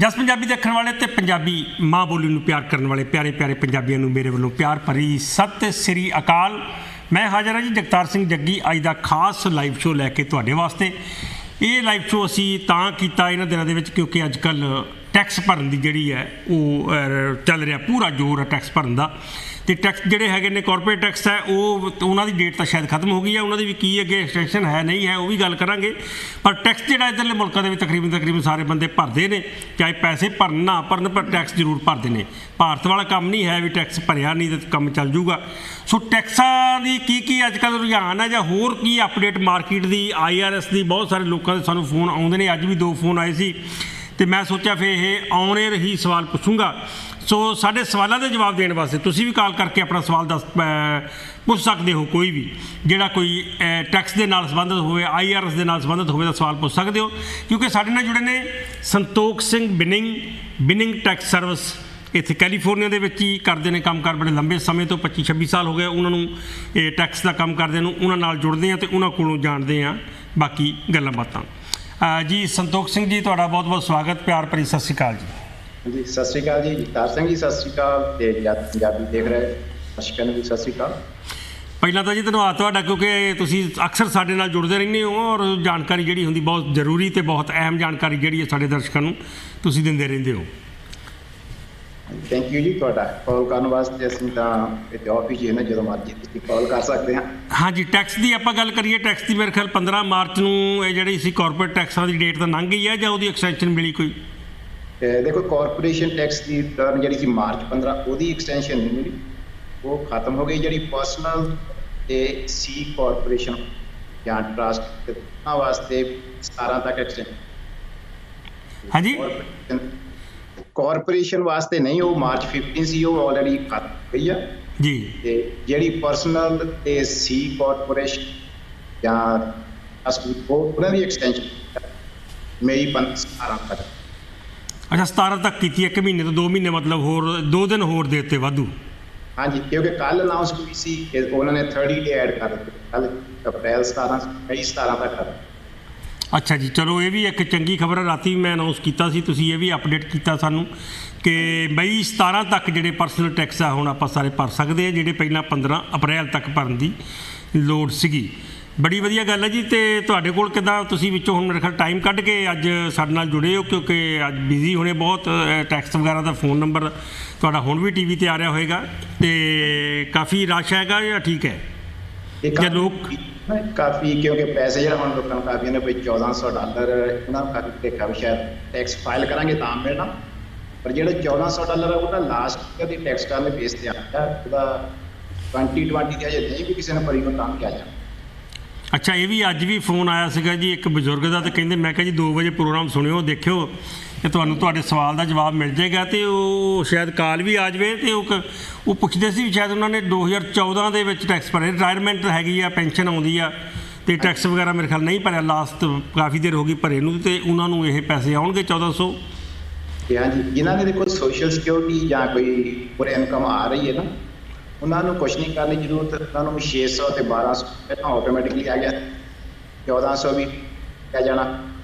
ਜਸ ਪੰਜਾਬੀ ਦੇਖਣ ਵਾਲੇ ਤੇ ਪੰਜਾਬੀ ਮਾਂ ਬੋਲੀ ਨੂੰ ਪਿਆਰ ਕਰਨ ਵਾਲੇ ਪਿਆਰੇ ਪਿਆਰੇ ਪੰਜਾਬੀਆਂ ਨੂੰ ਮੇਰੇ ਵੱਲੋਂ ਪਿਆਰ ਭਰੀ ਸਤਿ ਸ੍ਰੀ ਅਕਾਲ। ਮੈਂ ਹਾਜ਼ਰ ਹਾਂ ਜੀ ਜਗਤਾਰ ਸਿੰਘ ਜੱਗੀ ਅੱਜ ਦਾ ਖਾਸ ਲਾਈਵ ਸ਼ੋਅ ਲੈ ਕੇ ਤੁਹਾਡੇ ਵਾਸਤੇ। ਇਹ ਲਾਈਵ ਸ਼ੋਅ ਅਸੀਂ ਤਾਂ ਕੀਤਾ ਇਹਨਾਂ ਦਿਨਾਂ ਦੇ ਵਿੱਚ ਕਿਉਂਕਿ ਅੱਜ ਕੱਲ੍ਹ ਟੈਕਸ ਭਰਨ ਦੀ ਜਿਹੜੀ ਹੈ ਉਹ ਚੱਲ ਰਿਹਾ ਪੂਰਾ ਜ਼ੋਰ ਹੈ ਟੈਕਸ ਭਰਨ ਦਾ। ਅਤੇ ਟੈਕਸ ਜਿਹੜੇ ਹੈਗੇ ਨੇ ਕਾਰਪੋਰੇਟ ਟੈਕਸ ਹੈ ਉਹ ਉਹਨਾਂ ਦੀ ਡੇਟ ਤਾਂ ਸ਼ਾਇਦ ਖਤਮ ਹੋ ਗਈ ਹੈ, ਉਹਨਾਂ ਦੀ ਵੀ ਕੀ ਅੱਗੇ ਐਕਸਟੈਂਸ਼ਨ ਹੈ ਨਹੀਂ ਹੈ ਉਹ ਵੀ ਗੱਲ ਕਰਾਂਗੇ। ਪਰ ਟੈਕਸ ਜਿਹੜਾ ਇੱਧਰਲੇ ਮੁਲਕਾਂ ਦੇ ਵਿੱਚ ਤਕਰੀਬਨ ਸਾਰੇ ਬੰਦੇ ਭਰਦੇ ਨੇ, ਚਾਹੇ ਪੈਸੇ ਭਰਨ ਨਾ ਭਰਨ ਪਰ ਟੈਕਸ ਜ਼ਰੂਰ ਭਰਦੇ ਨੇ। ਭਾਰਤ ਵਾਲਾ ਕੰਮ ਨਹੀਂ ਹੈ ਵੀ ਟੈਕਸ ਭਰਿਆ ਨਹੀਂ ਤਾਂ ਕੰਮ ਚੱਲ ਜੂਗਾ। ਸੋ ਟੈਕਸਾਂ ਦੀ ਕੀ ਅੱਜ ਕੱਲ੍ਹ ਰੁਝਾਨ ਹੈ ਜਾਂ ਹੋਰ ਕੀ ਅਪਡੇਟ ਮਾਰਕੀਟ ਦੀ, IRS ਦੀ, ਬਹੁਤ ਸਾਰੇ ਲੋਕਾਂ ਦੇ ਸਾਨੂੰ ਫੋਨ ਆਉਂਦੇ ਨੇ। ਅੱਜ ਵੀ 2 ਫੋਨ ਆਏ ਸੀ ਅਤੇ ਮੈਂ ਸੋਚਿਆ ਫਿਰ ਇਹ ਆਉਣੇ ਰਹੀ ਸਵਾਲ ਪੁੱਛੂੰਗਾ। ਸੋ ਸਾਡੇ ਸਵਾਲਾਂ ਦੇ ਜਵਾਬ ਦੇਣ ਵਾਸਤੇ ਤੁਸੀਂ ਵੀ ਕਾਲ ਕਰਕੇ ਆਪਣਾ ਸਵਾਲ ਪੁੱਛ ਸਕਦੇ ਹੋ। ਕੋਈ ਵੀ ਜਿਹੜਾ ਕੋਈ ਟੈਕਸ ਦੇ ਨਾਲ ਸੰਬੰਧਿਤ ਹੋਵੇ, IRS ਦੇ ਨਾਲ ਸੰਬੰਧਿਤ ਹੋਵੇ ਤਾਂ ਸਵਾਲ ਪੁੱਛ ਸਕਦੇ ਹੋ। ਕਿਉਂਕਿ ਸਾਡੇ ਨਾਲ ਜੁੜੇ ਨੇ ਸੰਤੋਖ ਸਿੰਘ ਬਿਨਿੰਗ ਟੈਕਸ ਸਰਵਿਸ, ਇੱਥੇ ਕੈਲੀਫੋਰਨੀਆ ਦੇ ਵਿੱਚ ਹੀ ਕਰਦੇ ਨੇ ਕੰਮਕਾਰ ਬੜੇ ਲੰਬੇ ਸਮੇਂ ਤੋਂ, 25-26 ਸਾਲ ਹੋ ਗਏ ਉਹਨਾਂ ਨੂੰ ਇਹ ਟੈਕਸ ਦਾ ਕੰਮ ਕਰਦੇ ਨੂੰ। ਉਹਨਾਂ ਨਾਲ ਜੁੜਦੇ ਹਾਂ ਅਤੇ ਉਹਨਾਂ ਕੋਲੋਂ ਜਾਣਦੇ ਹਾਂ ਬਾਕੀ ਗੱਲਾਂ ਬਾਤਾਂ। ਜੀ ਸੰਤੋਖ ਸਿੰਘ ਜੀ ਤੁਹਾਡਾ ਬਹੁਤ ਬਹੁਤ ਸਵਾਗਤ, ਪਿਆਰ ਭਰੀ ਸਤਿ ਸ਼੍ਰੀ ਅਕਾਲ ਜੀ। ਜੀ ਸਤਿ ਸ਼੍ਰੀ ਅਕਾਲ ਜੀ। ਜਗਤਾਰ ਸਿੰਘ ਜੀ ਸਤਿ ਸ਼੍ਰੀ ਅਕਾਲ ਅਤੇ ਪੰਜਾਬੀ ਦੇਖ ਰਹੇ ਦਰਸ਼ਕਾਂ ਨੂੰ ਵੀ ਸਤਿ ਸ਼੍ਰੀ ਅਕਾਲ। ਪਹਿਲਾਂ ਤਾਂ ਜੀ ਧੰਨਵਾਦ ਤੁਹਾਡਾ ਕਿਉਂਕਿ ਤੁਸੀਂ ਅਕਸਰ ਸਾਡੇ ਨਾਲ ਜੁੜਦੇ ਰਹਿੰਦੇ ਹੋ ਔਰ ਜਾਣਕਾਰੀ ਜਿਹੜੀ ਹੁੰਦੀ ਬਹੁਤ ਜ਼ਰੂਰੀ ਅਤੇ ਬਹੁਤ ਅਹਿਮ ਜਾਣਕਾਰੀ ਜਿਹੜੀ ਹੈ ਸਾਡੇ ਦਰਸ਼ਕਾਂ ਨੂੰ ਤੁਸੀਂ ਦਿੰਦੇ ਰਹਿੰਦੇ ਹੋ। ਥੈਂਕ ਯੂ ਜੀ ਤੁਹਾਡਾ ਕਾਲ ਕਰਨ ਵਾਸਤੇ। ਅਸੀਂ ਤਾਂ ਇੱਥੇ ਆਫਿਸ ਹੀ ਹੈ ਨਾ, ਜਦੋਂ ਮਰਜ਼ੀ ਤੁਸੀਂ ਕਾਲ ਕਰ ਸਕਦੇ ਹਾਂ। ਹਾਂਜੀ ਟੈਕਸ ਦੀ ਆਪਾਂ ਗੱਲ ਕਰੀਏ। ਟੈਕਸ ਦੀ ਮੇਰੇ ਖਿਆਲ 15 ਮਾਰਚ ਨੂੰ ਇਹ ਜਿਹੜੀ ਸੀ ਕਾਰਪੋਰੇਟ ਟੈਕਸਾਂ ਦੀ ਡੇਟ ਤਾਂ ਲੰਘ ਗਈ ਹੈ ਜਾਂ ਉਹਦੀ ਐਕਸਟੈਂਸ਼ਨ ਮਿਲੀ ਕੋਈ? ਦੇਖੋ ਕਾਰਪੋਰੇਸ਼ਨ ਟੈਕਸ ਦੀ ਟਰਨ ਜਿਹੜੀ ਸੀ ਮਾਰਚ 15 ਉਹਦੀ ਐਕਸਟੈਂਸ਼ਨ ਨਹੀਂ ਮਿਲੀ, ਉਹ ਖਤਮ ਹੋ ਗਈ। ਜਿਹੜੀ ਪਰਸਨਲ ਅਤੇ ਸੀ ਕਾਰਪੋਰੇਸ਼ਨ ਜਾਂ ਟਰਸਟ ਉਹਨਾਂ ਵਾਸਤੇ 17 ਤੱਕ ਐਕਸਟੈਂਸ਼ਨ। ਹਾਂਜੀ ਕਾਰਪੋਰੇਸ਼ਨ ਵਾਸਤੇ ਨਹੀਂ, ਉਹ ਮਾਰਚ 15 ਸੀ, ਉਹ ਆਲਰੇਡੀ ਖਤਮ ਹੋ ਗਈ ਆ ਜੀ। ਅਤੇ ਜਿਹੜੀ ਪਰਸਨਲ ਅਤੇ ਸੀ ਕਾਰਪੋਰੇਸ਼ਨ ਜਾਂ ਉਹਨਾਂ ਦੀ ਐਕਸਟੈਂਸ਼ਨ ਮਈ 17 ਤੱਕ। ਅੱਛਾ 17 ਤੱਕ ਕੀਤੀ, 1 ਮਹੀਨੇ ਤੋਂ 2 ਮਹੀਨੇ ਮਤਲਬ ਹੋਰ 2 ਦਿਨ ਹੋਰ ਦੇ ਦਿੱਤੇ ਵਾਧੂ। ਹਾਂਜੀ ਕਿਉਂਕਿ ਕੱਲ੍ਹ ਅਨਾਊਂਸ ਹੋਈ ਸੀ ਉਹਨਾਂ ਨੇ 30 ਡੇ ਐਡ ਕਰ ਦਿੱਤੇ, ਕੱਲ੍ਹ ਅਪ੍ਰੈਲ 17 ਮਈ 17 ਤੱਕ ਕਰ। ਅੱਛਾ ਜੀ ਚਲੋ ਇਹ ਵੀ ਇੱਕ ਚੰਗੀ ਖਬਰ ਹੈ। ਰਾਤੀ ਮੈਂ ਅਨਾਊਂਸ ਕੀਤਾ ਸੀ, ਤੁਸੀਂ ਇਹ ਵੀ ਅਪਡੇਟ ਕੀਤਾ ਸਾਨੂੰ ਕਿ ਮਈ 17 ਤੱਕ ਜਿਹੜੇ ਪਰਸਨਲ ਟੈਕਸ ਆ ਹੁਣ ਆਪਾਂ ਸਾਰੇ ਭਰ ਸਕਦੇ ਆ, ਜਿਹੜੇ ਪਹਿਲਾਂ 15 ਅਪ੍ਰੈਲ ਤੱਕ ਭਰਨ ਦੀ ਲੋੜ ਸੀਗੀ। ਬੜੀ ਵਧੀਆ ਗੱਲ ਹੈ ਜੀ। ਅਤੇ ਤੁਹਾਡੇ ਕੋਲ ਕਿੱਦਾਂ ਤੁਸੀਂ ਵਿੱਚੋਂ ਹੁਣ ਮੇਰੇ ਖਿਆਲ ਟਾਈਮ ਕੱਢ ਕੇ ਅੱਜ ਸਾਡੇ ਨਾਲ ਜੁੜੇ ਹੋ ਕਿਉਂਕਿ ਅੱਜ ਬਿਜ਼ੀ ਹੋਣੇ ਬਹੁਤ, ਟੈਕਸ ਵਗੈਰਾ ਦਾ ਫੋਨ ਨੰਬਰ ਤੁਹਾਡਾ ਹੁਣ ਵੀ TV 'ਤੇ ਆ ਰਿਹਾ ਹੋਏਗਾ ਅਤੇ ਕਾਫੀ ਰਸ਼ ਹੈਗਾ ਜਾਂ ਠੀਕ ਹੈ ਜਾਂ ਲੋਕ ਕਾਫੀ? ਕਿਉਂਕਿ ਪੈਸੇ ਜਿਹੜਾ ਹੁਣ ਲੋਕਾਂ ਨੂੰ ਕਾਫੀ ਨੇ ਕੋਈ $1400 ਉਹਨਾਂ ਨੂੰ ਕਾਫੀ ਦੇਖਾ ਵੀ ਸ਼ਾਇਦ ਟੈਕਸ ਫਾਈਲ ਕਰਾਂਗੇ ਤਾਂ ਮਿਲਣਾ, ਪਰ ਜਿਹੜਾ $1400 ਹੈ ਉਹਦਾ ਲਾਸਟ ਈਅਰ ਦੀ ਟੈਕਸ ਟਰਨ ਦੇ ਬੇਸ 'ਤੇ ਆਉਂਦਾ, ਉਹਦਾ 2020 ਦੀ ਅਜੇ ਨਹੀਂ ਵੀ ਕਿਸੇ ਨੇ ਭਰੀ ਉਹ ਤਾਂ ਵੀ ਆ ਜਾਣਾ। ਅੱਛਾ ਇਹ ਵੀ ਅੱਜ ਵੀ ਫੋਨ ਆਇਆ ਸੀਗਾ ਜੀ ਇੱਕ ਬਜ਼ੁਰਗ ਦਾ, ਅਤੇ ਕਹਿੰਦੇ ਮੈਂ ਕਿਹਾ ਜੀ 2 ਵਜੇ ਪ੍ਰੋਗਰਾਮ ਸੁਣਿਓ ਦੇਖਿਓ ਅਤੇ ਤੁਹਾਨੂੰ ਤੁਹਾਡੇ ਸਵਾਲ ਦਾ ਜਵਾਬ ਮਿਲ ਜਾਏਗਾ। ਅਤੇ ਉਹ ਸ਼ਾਇਦ ਕਾਲ ਵੀ ਆ ਜਾਵੇ ਅਤੇ ਉਹ ਪੁੱਛਦੇ ਸੀ ਵੀ ਸ਼ਾਇਦ ਉਹਨਾਂ ਨੇ 2014 ਦੇ ਵਿੱਚ ਟੈਕਸ ਭਰੇ, ਰਿਟਾਇਰਮੈਂਟ ਹੈਗੀ ਆ, ਪੈਨਸ਼ਨ ਆਉਂਦੀ ਆ ਅਤੇ ਟੈਕਸ ਵਗੈਰਾ ਮੇਰੇ ਖਿਆਲ ਨਹੀਂ ਭਰਿਆ, ਲਾਸਟ ਕਾਫੀ ਦੇਰ ਹੋ ਗਈ ਭਰੇ ਨੂੰ, ਅਤੇ ਉਹਨਾਂ ਨੂੰ ਇਹ ਪੈਸੇ ਆਉਣਗੇ 1400। ਹਾਂਜੀ ਜਿਨ੍ਹਾਂ ਦੇ ਦੇਖੋ ਸੋਸ਼ਲ ਸਿਕਿਉਰਿਟੀ ਜਾਂ ਕੋਈ ਪੂਰੇ ਇਨਕਮ ਆ ਰਹੀ ਹੈ ਨਾ, ਉਹਨਾਂ ਨੂੰ ਕੁਛ ਨਹੀਂ ਕਰਨ ਦੀ ਜ਼ਰੂਰਤ। ਉਹਨਾਂ ਨੂੰ 600 ਅਤੇ 1200 ਪਹਿਲਾਂ ਆਟੋਮੈਟਿਕਲੀ ਆ ਗਿਆ, 1400 ਵੀ ਆ ਜਾਣਾ।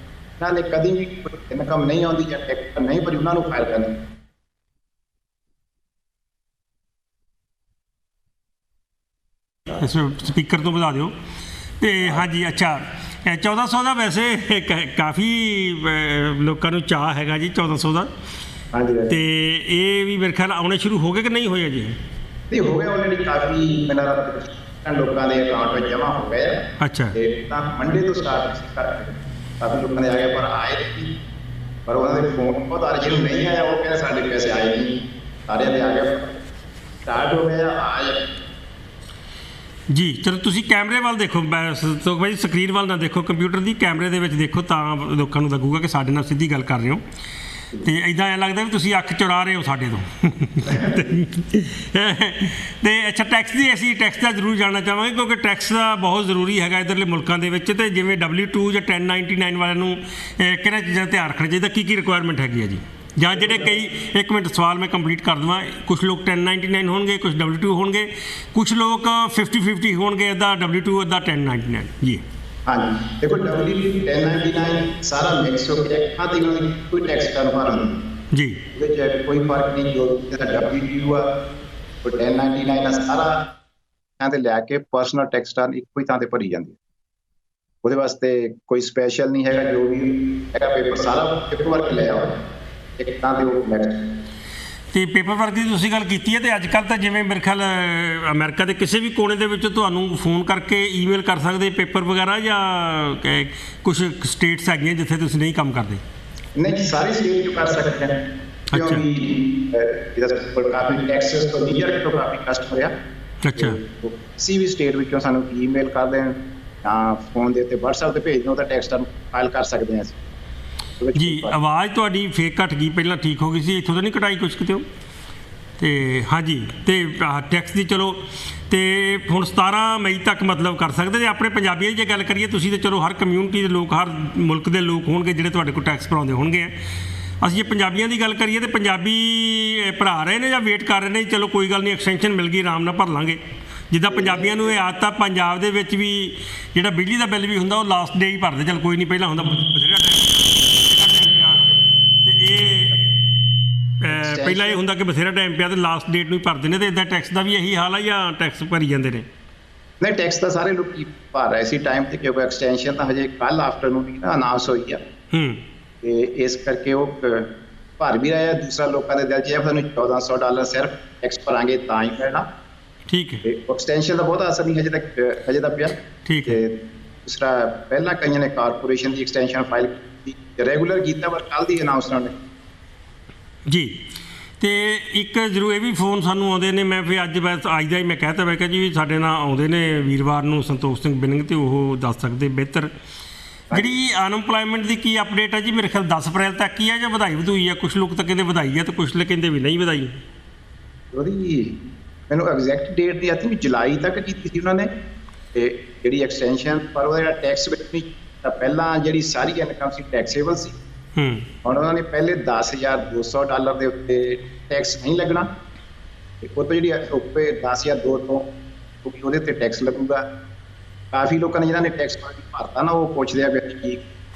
ਇਹਨਾਂ ਨੇ ਕਦੀ ਵੀ ਇਨਕਮ ਨਹੀਂ ਆਉਂਦੀ ਜਾਂ ਟੈਕਸ ਨਹੀਂ ਭਰੀ, ਉਹਨਾਂ ਨੂੰ ਫਾਈਲ ਕਰਨੀ। ਸਪੀਕਰ ਤੋਂ ਵਧਾ ਦਿਓ। ਅਤੇ ਹਾਂਜੀ ਅੱਛਾ 1400 ਦਾ ਵੈਸੇ ਕਾਫੀ ਲੋਕਾਂ ਨੂੰ ਚਾਅ ਹੈਗਾ ਜੀ 1400 ਦਾ। ਹਾਂਜੀ ਅਤੇ ਇਹ ਵੀ ਮੇਰੇ ਖਿਆਲ ਆਉਣੇ ਸ਼ੁਰੂ ਹੋ ਗਏ ਕਿ ਨਹੀਂ ਹੋਏ ਅਜੇ? ਨਹੀਂ ਹੋ ਗਿਆ ਆਲਰੇਡੀ, ਕਾਫੀ ਲੋਕਾਂ ਦੇ ਅਕਾਊਂਟ ਵਿੱਚ ਜਮ੍ਹਾਂ ਹੋ ਗਏ ਆ। ਅੱਛਾ ਅਤੇ ਤਾਂ ਮੰਡੇ ਤੋਂ ਸਟਾਰਟ ਕਰ ਕਾਫੀ ਲੋਕਾਂ ਦੇ ਆ ਗਏ, ਪਰ ਆਏ ਨਹੀਂ, ਪਰ ਉਹਨਾਂ ਦੇ ਫੋਨ ਬਹੁਤ ਆ ਰਹੇ। ਜਿਹਨੂੰ ਨਹੀਂ ਆਇਆ ਉਹ ਕਹਿੰਦੇ ਸਾਡੇ ਪੈਸੇ ਆਏ ਨਹੀਂ, ਸਾਰਿਆਂ ਦੇ ਆ ਗਏ, ਸਟਾਰਟ ਹੋ ਗਿਆ ਆ ਜੀ। ਚਲੋ ਤੁਸੀਂ ਕੈਮਰੇ ਵੱਲ ਦੇਖੋ ਸੰਤੋਖ ਭਾਈ, ਸਕਰੀਨ ਵੱਲ ਨਾ ਦੇਖੋ ਕੰਪਿਊਟਰ ਦੀ, ਕੈਮਰੇ ਦੇ ਵਿੱਚ ਦੇਖੋ ਤਾਂ ਲੋਕਾਂ ਨੂੰ ਲੱਗੂਗਾ ਕਿ ਸਾਡੇ ਨਾਲ ਸਿੱਧੀ ਗੱਲ ਕਰ ਰਹੇ ਹੋ। ਅਤੇ ਇੱਦਾਂ ਐਂ ਲੱਗਦਾ ਵੀ ਤੁਸੀਂ ਅੱਖ ਚੁਰਾ ਰਹੇ ਹੋ ਸਾਡੇ ਤੋਂ। ਅਤੇ ਅੱਛਾ ਟੈਕਸ ਦੀ ਅਸੀਂ ਟੈਕਸ ਦਾ ਜ਼ਰੂਰ ਜਾਣਨਾ ਚਾਹਾਂਗੇ ਕਿਉਂਕਿ ਟੈਕਸ ਦਾ ਬਹੁਤ ਜ਼ਰੂਰੀ ਹੈਗਾ ਇੱਧਰਲੇ ਮੁਲਕਾਂ ਦੇ ਵਿੱਚ। ਅਤੇ ਜਿਵੇਂ W2 ਜਾਂ 1099 ਵਾਲਿਆਂ ਨੂੰ ਕਿਹਨਾਂ ਚੀਜ਼ਾਂ ਦਾ ਧਿਆਨ ਰੱਖਣਾ ਚਾਹੀਦਾ, ਕੀ ਰਿਕੁਆਇਰਮੈਂਟ ਹੈਗੀ ਹੈ ਜੀ? ਜਾਂ ਜਿਹੜੇ ਕਈ 1 ਮਿੰਟ ਸਵਾਲ ਮੈਂ ਕੰਪਲੀਟ ਕਰ ਦੇਵਾਂ, ਕੁਛ ਲੋਕ 1099 ਹੋਣਗੇ, ਕੁਛ W2 ਹੋਣਗੇ, ਕੁਛ ਲੋਕ 50-50 ਹੋਣਗੇ, ਅੱਧਾ W2 ਅੱਧਾ 1099 ਜੀ। ਹਾਂਜੀ ਦੇਖੋ W1099 ਸਾਰਾ ਮਿਕਸ ਹੋ ਕੇ ਹਾਂ ਤੇ ਉਹਨਾਂ ਦੀ ਕੋਈ ਟੈਕਸ ਕਰਨ ਭਰਨ ਜੀ ਉਹਦੇ 'ਚ ਕੋਈ ਫਰਕ ਨਹੀਂ, ਜੋ WTU ਆ, ਕੋਈ 1099 ਆ, ਸਾਰਾ ਥਾਂ ਤੇ ਲੈ ਕੇ ਪਰਸਨਲ ਟੈਕਸ ਰਿਟਰਨ ਇੱਕੋ ਹੀ ਥਾਂ ਤੇ ਭਰੀ ਜਾਂਦੀ ਹੈ। ਉਹਦੇ ਵਾਸਤੇ ਕੋਈ ਸਪੈਸ਼ਲ ਨਹੀਂ ਹੈਗਾ, ਜੋ ਵੀ ਹੈਗਾ ਪੇਪਰ ਸਾਰਾ ਪੇਪਰ ਵਰਕ ਲੈ ਆਓ ਇੱਕ ਥਾਂ ਤੇ ਉਹ ਨੈਕਸਟ। ਤੇ ਪੇਪਰ ਵਰਕ ਦੀ ਤੁਸੀਂ ਗੱਲ ਕੀਤੀ ਹੈ, ਤੇ ਅੱਜ ਕੱਲ੍ਹ ਤਾਂ ਜਿਵੇਂ ਮੇਰੇ ਖਿਆਲ ਅਮਰੀਕਾ ਦੇ ਕਿਸੇ ਵੀ ਕੋਨੇ ਦੇ ਵਿੱਚ ਤੁਹਾਨੂੰ ਫੋਨ ਕਰਕੇ ਈਮੇਲ ਕਰ ਸਕਦੇ ਪੇਪਰ ਵਗੈਰਾ, ਜਾਂ ਕੁਝ ਸਟੇਟਸ ਹੈਗੀਆਂ ਜਿੱਥੇ ਤੁਸੀਂ ਨਹੀਂ ਕੰਮ ਕਰਦੇ? ਨਹੀਂ, ਸਾਰੀ ਸਟੇਟ 'ਚ ਕਰ ਸਕਦੇ ਹਾਂ, ਕਿਉਂਕਿ ਜਿਹਦਾ ਕਾਫੀ ਟੈਕਸਸ ਤੋਂ ਨਿਊਯਾਰਕ ਤੋਂ ਕਾਫੀ ਕਸਟਮਰ ਆ। ਅੱਛਾ, ਕਿਸੇ ਵੀ ਸਟੇਟ ਵਿੱਚੋਂ ਸਾਨੂੰ ਈਮੇਲ ਕਰ ਦੇਣ ਜਾਂ ਫੋਨ ਦੇ ਉੱਤੇ WhatsApp ਤੇ ਭੇਜ ਦਿਓ ਤਾਂ ਟੈਕਸ ਰਿਟਰਨ ਫਾਈਲ ਕਰ ਸਕਦੇ ਹਾਂ ਅਸੀਂ ਜੀ। ਆਵਾਜ਼ ਤੁਹਾਡੀ ਫੇਰ ਘੱਟ ਗਈ, ਪਹਿਲਾਂ ਠੀਕ ਹੋ ਗਈ ਸੀ, ਇੱਥੋਂ ਤਾਂ ਨਹੀਂ ਕਟਾਈ ਕੁਛ ਕਿਤੇ? ਤੇ ਹਾਂਜੀ, ਤੇ ਟੈਕਸ ਦੀ ਚਲੋ, ਤੇ ਹੁਣ 17 ਮਈ ਤੱਕ ਮਤਲਬ ਕਰ ਸਕਦੇ। ਤੇ ਆਪਣੇ ਪੰਜਾਬੀਆਂ ਦੀ ਜੇ ਗੱਲ ਕਰੀਏ, ਤੁਸੀਂ ਤਾਂ ਚਲੋ ਹਰ ਕਮਿਊਨਿਟੀ ਦੇ ਲੋਕ, ਹਰ ਮੁਲਕ ਦੇ ਲੋਕ ਹੋਣਗੇ ਜਿਹੜੇ ਤੁਹਾਡੇ ਕੋਲ ਟੈਕਸ ਭਰਾਉਂਦੇ ਹੋਣਗੇ। ਅਸੀਂ ਜੇ ਪੰਜਾਬੀਆਂ ਦੀ ਗੱਲ ਕਰੀਏ, ਤਾਂ ਪੰਜਾਬੀ ਭਰਾ ਰਹੇ ਨੇ ਜਾਂ ਵੇਟ ਕਰ ਰਹੇ ਨੇ? ਚਲੋ ਕੋਈ ਗੱਲ ਨਹੀਂ, ਐਕਸਟੈਂਸ਼ਨ ਮਿਲ ਗਈ, ਆਰਾਮ ਨਾਲ ਭਰ ਲਾਂਗੇ। ਜਿੱਦਾਂ ਪੰਜਾਬੀਆਂ ਨੂੰ ਇਹ ਆਦਤ ਆ, ਪੰਜਾਬ ਦੇ ਵਿੱਚ ਵੀ ਜਿਹੜਾ ਬਿਜਲੀ ਦਾ ਬਿੱਲ ਵੀ ਹੁੰਦਾ ਉਹ ਲਾਸਟ ਡੇ ਹੀ ਭਰਦੇ। ਚਲ ਕੋਈ ਨਹੀਂ, ਪਹਿਲਾਂ ਹੁੰਦਾ ਬਥੇਰਾ ਟਾਈਮ, ਤੇ ਇਹ ਪਹਿਲਾਂ ਇਹ ਹੁੰਦਾ ਕਿ ਬਥੇਰਾ ਟਾਈਮ ਪਿਆ ਤੇ ਲਾਸਟ ਡੇਟ ਨੂੰ ਹੀ ਭਰਦੇ ਨੇ। ਤੇ ਇੱਦਾਂ ਟੈਕਸ ਦਾ ਵੀ ਇਹੀ ਹਾਲ ਆ ਜਾਂ ਟੈਕਸ ਭਰੀ ਜਾਂਦੇ ਨੇ? ਨਹੀਂ, ਟੈਕਸ ਤਾਂ ਸਾਰੇ ਲੋਕ ਭਰ ਰਹੇ ਸੀ ਟਾਈਮ ਤੇ, ਕਿਉਂਕਿ ਐਕਸਟੈਂਸ਼ਨ ਤਾਂ ਹਜੇ ਕੱਲ ਆਫਟਰਨੂਨ ਹੀ ਨਾ ਅਨਾਉਂਸ ਹੋਈ ਆ। ਤੇ ਇਸ ਕਰਕੇ ਉਹ ਭਰ ਵੀ ਰਹੇ ਆ। ਦੂਸਰਾ, ਲੋਕਾਂ ਦੇ ਦਿਲ 'ਚ ਇਹ ਸਾਨੂੰ $1400 ਸਿਰਫ ਟੈਕਸ ਭਰਾਂਗੇ ਤਾਂ ਹੀ ਪੈਣਾ। ਠੀਕ ਹੈ, ਐਕਸਟੈਂਸ਼ਨ ਦਾ ਬਹੁਤਾ ਅਸਰ ਨਹੀਂ ਹਜੇ ਤਾਂ ਪਿਆ। ਠੀਕ ਹੈ। ਦੂਸਰਾ, ਪਹਿਲਾਂ ਕਈਆਂ ਨੇ ਕਾਰਪੋਰੇਸ਼ਨ ਦੀ ਐਕਸਟੈਂਸ਼ਨ ਫਾਈਲ ਕੀਤੀ, ਰੈਗੂਲਰ ਕੀਤਾ, ਪਰ ਕੱਲ੍ਹ ਦੀ ਅਨਾਉਂਸਮੈਂਟ ਨੇ ਜੀ। ਤੇ ਇੱਕ ਜ਼ਰੂਰ ਇਹ ਵੀ ਫੋਨ ਸਾਨੂੰ ਆਉਂਦੇ ਨੇ, ਮੈਂ ਫਿਰ ਅੱਜ ਦਾ ਹੀ ਮੈਂ ਕਹਿਤਾ, ਮੈਂ ਕਿਹਾ ਜੀ ਸਾਡੇ ਨਾਲ ਆਉਂਦੇ ਨੇ ਵੀਰਵਾਰ ਨੂੰ ਸੰਤੋਖ ਸਿੰਘ ਬਿਨਿੰਗ, ਤੇ ਉਹ ਦੱਸ ਸਕਦੇ ਬਿਹਤਰ ਜਿਹੜੀ ਅਨਐਮਪਲਾਇਮੈਂਟ ਦੀ ਕੀ ਅਪਡੇਟ ਹੈ ਜੀ। ਮੇਰੇ ਖਿਆਲ 10 ਅਪ੍ਰੈਲ ਤੱਕ ਹੀ ਹੈ ਜਾਂ ਵਧਾਈ ਆ? ਕੁਛ ਲੋਕ ਤਾਂ ਕਹਿੰਦੇ ਵਧਾਈ ਹੈ, ਤੇ ਕੁਛ ਲੋਕ ਕਹਿੰਦੇ ਵੀ ਨਹੀਂ ਵਧਾਈ। ਉਹਦੀ ਮੈਨੂੰ ਐਗਜ਼ੈਕਟ ਡੇਟ ਦੀ ਆਤੀ ਵੀ ਜੁਲਾਈ ਤੱਕ ਕੀਤੀ ਸੀ ਉਹਨਾਂ ਨੇ, ਤੇ ਜਿਹੜੀ ਐਕਸਟੈਂਸ਼ਨ, ਪਰ ਉਹਦਾ ਜਿਹੜਾ ਟੈਕਸ ਨਹੀਂ ਤਾਂ ਪਹਿਲਾਂ ਜਿਹੜੀ ਸਾਰੀ ਇਨਕਮ ਸੀ ਟੈਕਸੇਬਲ ਸੀ। ਹੁਣ ਉਹਨਾਂ ਨੇ ਪਹਿਲੇ $10,200 ਦੇ ਉੱਤੇ ਟੈਕਸ ਨਹੀਂ ਲੱਗਣਾ, ਤੇ ਉਹ ਤੋਂ ਜਿਹੜੀ ਉੱਪਰ 10,002 ਤੋਂ ਉਹਦੇ ਉੱਤੇ ਟੈਕਸ ਲੱਗੂਗਾ। ਕਾਫੀ ਲੋਕਾਂ ਨੇ ਜਿਹਨਾਂ ਨੇ ਟੈਕਸ ਭਰਤਾ ਨਾ, ਉਹ ਪੁੱਛਦੇ ਆ ਵੀ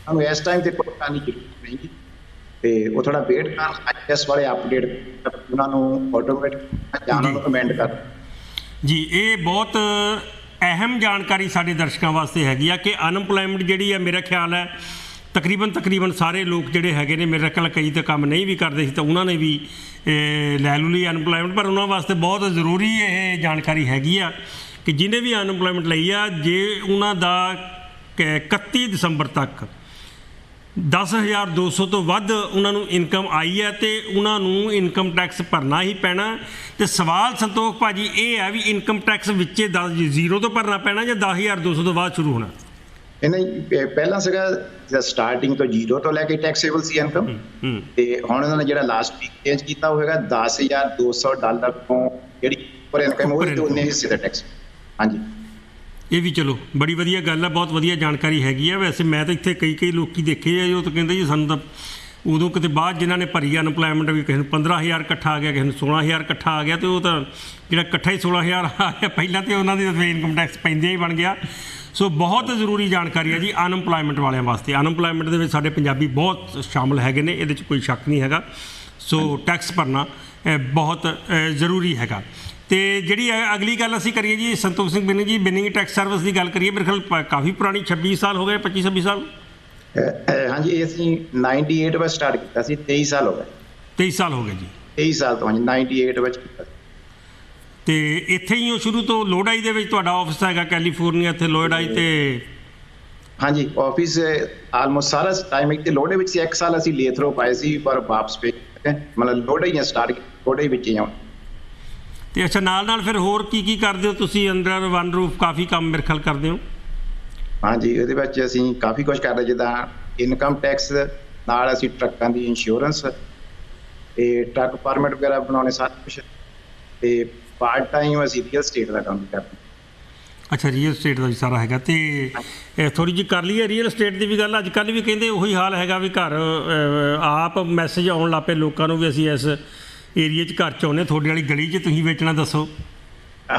ਸਾਨੂੰ ਇਸ ਟਾਈਮ ਤੇ ਭੁਗਤਾਨ ਦੀ ਜ਼ਰੂਰਤ ਨਹੀਂ, ਤੇ ਉਹ ਥੋੜਾ ਵੇਟ ਕਰਨ, IRS ਵਾਲੇ ਅਪਡੇਟ ਉਹਨਾਂ ਨੂੰ ਆਟੋਮੈਟਿਕ ਜਾਂ ਉਹਨਾਂ ਨੂੰ ਅਮੈਂਡ ਕਰ ਜੀ। ਇਹ ਬਹੁਤ ਅਹਿਮ ਜਾਣਕਾਰੀ ਸਾਡੇ ਦਰਸ਼ਕਾਂ ਵਾਸਤੇ ਹੈਗੀ ਆ ਕਿ ਅਨਐਮਪਲਾਇਮੈਂਟ ਜਿਹੜੀ ਹੈ, ਮੇਰਾ ਖਿਆਲ ਹੈ ਤਕਰੀਬਨ ਸਾਰੇ ਲੋਕ ਜਿਹੜੇ ਹੈਗੇ ਨੇ, ਮੇਰਾ ਖਿਆਲ ਕਈ ਤਾਂ ਕੰਮ ਨਹੀਂ ਵੀ ਕਰਦੇ ਸੀ, ਤਾਂ ਉਹਨਾਂ ਨੇ ਵੀ ਲੈ ਲੂ ਲਈ ਅਨਐਮਪਲਾਇਮੈਂਟ। ਪਰ ਉਹਨਾਂ ਵਾਸਤੇ ਬਹੁਤ ਜ਼ਰੂਰੀ ਇਹ ਜਾਣਕਾਰੀ ਹੈਗੀ ਆ ਕਿ ਜਿਹਨੇ ਵੀ ਅਨਐਮਪਲਾਇਮੈਂਟ ਲਈ ਆ, ਜੇ ਉਹਨਾਂ ਦਾ 31 ਦਸੰਬਰ ਤੱਕ 10,200 ਤੋਂ ਵੱਧ ਉਹਨਾਂ ਨੂੰ ਇਨਕਮ ਆਈ ਹੈ, ਤੇ ਉਹਨਾਂ ਨੂੰ ਇਨਕਮ ਟੈਕਸ ਭਰਨਾ ਹੀ ਪੈਣਾ। ਤੇ ਸਵਾਲ ਸੰਤੋਖ ਭਾਜੀ ਇਹ ਹੈ ਵੀ ਇਨਕਮ ਟੈਕਸ ਵਿੱਚੇ 0 ਤੋਂ ਭਰਨਾ ਪੈਣਾ ਜਾਂ 10,200 ਤੋਂ ਬਾਅਦ ਸ਼ੁਰੂ ਹੋਣਾ? ਇਹ ਨਹੀਂ, ਪਹਿਲਾਂ ਸੀਗਾ ਸਟਾਰਟਿੰਗ ਤੋਂ 0 ਤੋਂ ਲੈ ਕੇ ਟੈਕਸੇਬਲ ਸੀ ਇਨਕਮ, ਤੇ ਹੁਣ ਉਹਨਾਂ ਨੇ ਜਿਹੜਾ ਲਾਸਟ ਵੀਕ ਚੇਂਜ ਕੀਤਾ ਹੋਵੇਗਾ $10,200 ਤੋਂ ਜਿਹੜੀ ਉੱਪਰ ਇਨਕਮ ਉਹਦੇ ਤੋਂ ਉਨੇ ਹਿੱਸੇ ਦਾ ਟੈਕਸ। ਹਾਂਜੀ, ਇਹ ਵੀ ਚਲੋ ਬੜੀ ਵਧੀਆ ਗੱਲ ਹੈ, ਬਹੁਤ ਵਧੀਆ ਜਾਣਕਾਰੀ ਹੈਗੀ ਆ। ਵੈਸੇ ਮੈਂ ਤਾਂ ਇੱਥੇ ਕਈ ਲੋਕੀ ਦੇਖੇ ਆ, ਉਹ ਤਾਂ ਕਹਿੰਦੇ ਜੀ ਸਾਨੂੰ ਤਾਂ ਉਦੋਂ ਕਿਤੇ ਬਾਅਦ ਜਿਨ੍ਹਾਂ ਨੇ ਭਰੀ ਅਨਪਲਾਇਮੈਂਟ, ਵੀ ਕਿਸੇ ਨੂੰ 15,000 ਇਕੱਠਾ ਆ ਗਿਆ, ਕਿਸੇ ਨੂੰ 16,000 ਇਕੱਠਾ ਆ ਗਿਆ, ਤੇ ਉਹ ਤਾਂ ਜਿਹੜਾ ਇਕੱਠਾ ਹੀ 16,000 ਆ ਗਿਆ ਪਹਿਲਾਂ, ਤੇ ਉਹਨਾਂ ਦੀ ਤਾਂ ਇਨਕਮ ਟੈਕਸ ਪੈਂਦੇ ਹੀ ਬਣ ਗਿਆ। ਸੋ ਬਹੁਤ ਜ਼ਰੂਰੀ ਜਾਣਕਾਰੀ ਹੈ ਜੀ ਅਨਐਮਪਲਾਇਮੈਂਟ ਵਾਲਿਆਂ ਵਾਸਤੇ। ਅਨਐਮਪਲਾਇਮੈਂਟ ਦੇ ਵਿੱਚ ਸਾਡੇ ਪੰਜਾਬੀ ਬਹੁਤ ਸ਼ਾਮਲ ਹੈਗੇ ਨੇ, ਇਹਦੇ 'ਚ ਕੋਈ ਸ਼ੱਕ ਨਹੀਂ ਹੈਗਾ। ਸੋ ਟੈਕਸ ਭਰਨਾ ਬਹੁਤ ਜ਼ਰੂਰੀ ਹੈਗਾ। ਤੇ ਜਿਹੜੀ ਅਗਲੀ ਗੱਲ ਅਸੀਂ ਕਰੀਏ ਜੀ, ਸੰਤੋਖ ਸਿੰਘ ਬਿਨਿੰਗ ਜੀ, ਬਿਨਿੰਗ ਟੈਕਸ ਸਰਵਿਸ ਦੀ ਗੱਲ ਕਰੀਏ, ਮੇਰੇ ਖਿਆਲ ਕਾਫੀ ਪੁਰਾਣੀ, 26 ਸਾਲ ਹੋ ਗਏ, 25-26 ਸਾਲ। ਹਾਂਜੀ, ਇਹ ਅਸੀਂ 98 ਵਿੱਚ ਸਟਾਰਟ ਕੀਤਾ ਸੀ, 23 ਸਾਲ ਹੋ ਗਏ। 23 ਸਾਲ ਹੋ ਗਏ ਜੀ, 23 ਸਾਲ ਤੋਂ। ਹਾਂਜੀ, 98 ਵਿੱਚ ਕੀਤਾ। ਤੇ ਇੱਥੇ ਹੀ ਉਹ ਸ਼ੁਰੂ ਤੋਂ ਲੋਹੜਾਈ ਦੇ ਵਿੱਚ ਤੁਹਾਡਾ ਆਫਿਸ ਹੈਗਾ, ਕੈਲੀਫੋਰਨੀਆ, ਇੱਥੇ ਲੋਹੜਾਈ ਤੇ? ਹਾਂਜੀ, ਆਫਿਸ ਆਲਮੋਸਟ ਸਾਰਾ ਟਾਈਮ ਇੱਥੇ ਲੋਹੜੇ ਵਿੱਚ ਸੀ। 1 ਸਾਲ ਅਸੀਂ ਲੇਥਰੋ ਪਾਏ ਸੀ, ਪਰ ਵਾਪਸ ਪੇ ਮਤਲਬ ਲੋਹੜਾਈ ਸਟਾਰਟ ਲੋਹੜੇ ਵਿੱਚ ਹੀ ਆ। ਤੇ ਅੱਛਾ, ਨਾਲ ਫਿਰ ਹੋਰ ਕੀ ਕਰਦੇ ਹੋ ਤੁਸੀਂ ਅੰਡਰ ਵਨ ਰੂਫ? ਕਾਫੀ ਕੰਮ ਮੇਰੇ ਖਿਆਲ ਕਰਦੇ ਹੋ। ਹਾਂਜੀ, ਉਹਦੇ ਵਿੱਚ ਅਸੀਂ ਕਾਫੀ ਕੁਝ ਕਰਦੇ, ਜਿੱਦਾਂ ਇਨਕਮ ਟੈਕਸ ਨਾਲ ਅਸੀਂ ਟਰੱਕਾਂ ਦੀ ਇੰਸ਼ੋਰੈਂਸ ਤੇ ਟਰੱਕ ਪਰਮਿਟ ਵਗੈਰਾ ਬਣਾਉਣੇ, ਸਾਰਾ ਕੁਛ। ਤੇ ਪਾਰਟ ਟਾਈਮ ਅਸੀਂ ਰੀਅਲ ਸਟੇਟ ਦਾ ਕੰਮ ਕਰਦੇ। ਅੱਛਾ, ਰੀਅਲ ਸਟੇਟ ਦਾ ਵੀ ਸਾਰਾ ਹੈਗਾ। ਤੇ ਥੋੜ੍ਹੀ ਜਿਹੀ ਕਰ ਲਈਏ ਰੀਅਲ ਸਟੇਟ ਦੀ ਵੀ ਗੱਲ। ਅੱਜ ਕੱਲ੍ਹ ਵੀ ਕਹਿੰਦੇ ਉਹੀ ਹਾਲ ਹੈਗਾ ਵੀ ਘਰ ਆਪ ਮੈਸੇਜ ਆਉਣ ਲੱਗ ਪਏ ਲੋਕਾਂ ਨੂੰ ਵੀ ਅਸੀਂ ਇਸ ਏਰੀਏ 'ਚ ਘਰ ਚਾਹੁੰਦੇ, ਤੁਹਾਡੇ ਵਾਲੀ ਗਲੀ 'ਚ ਤੁਸੀਂ ਵੇਚਣਾ, ਦੱਸੋ।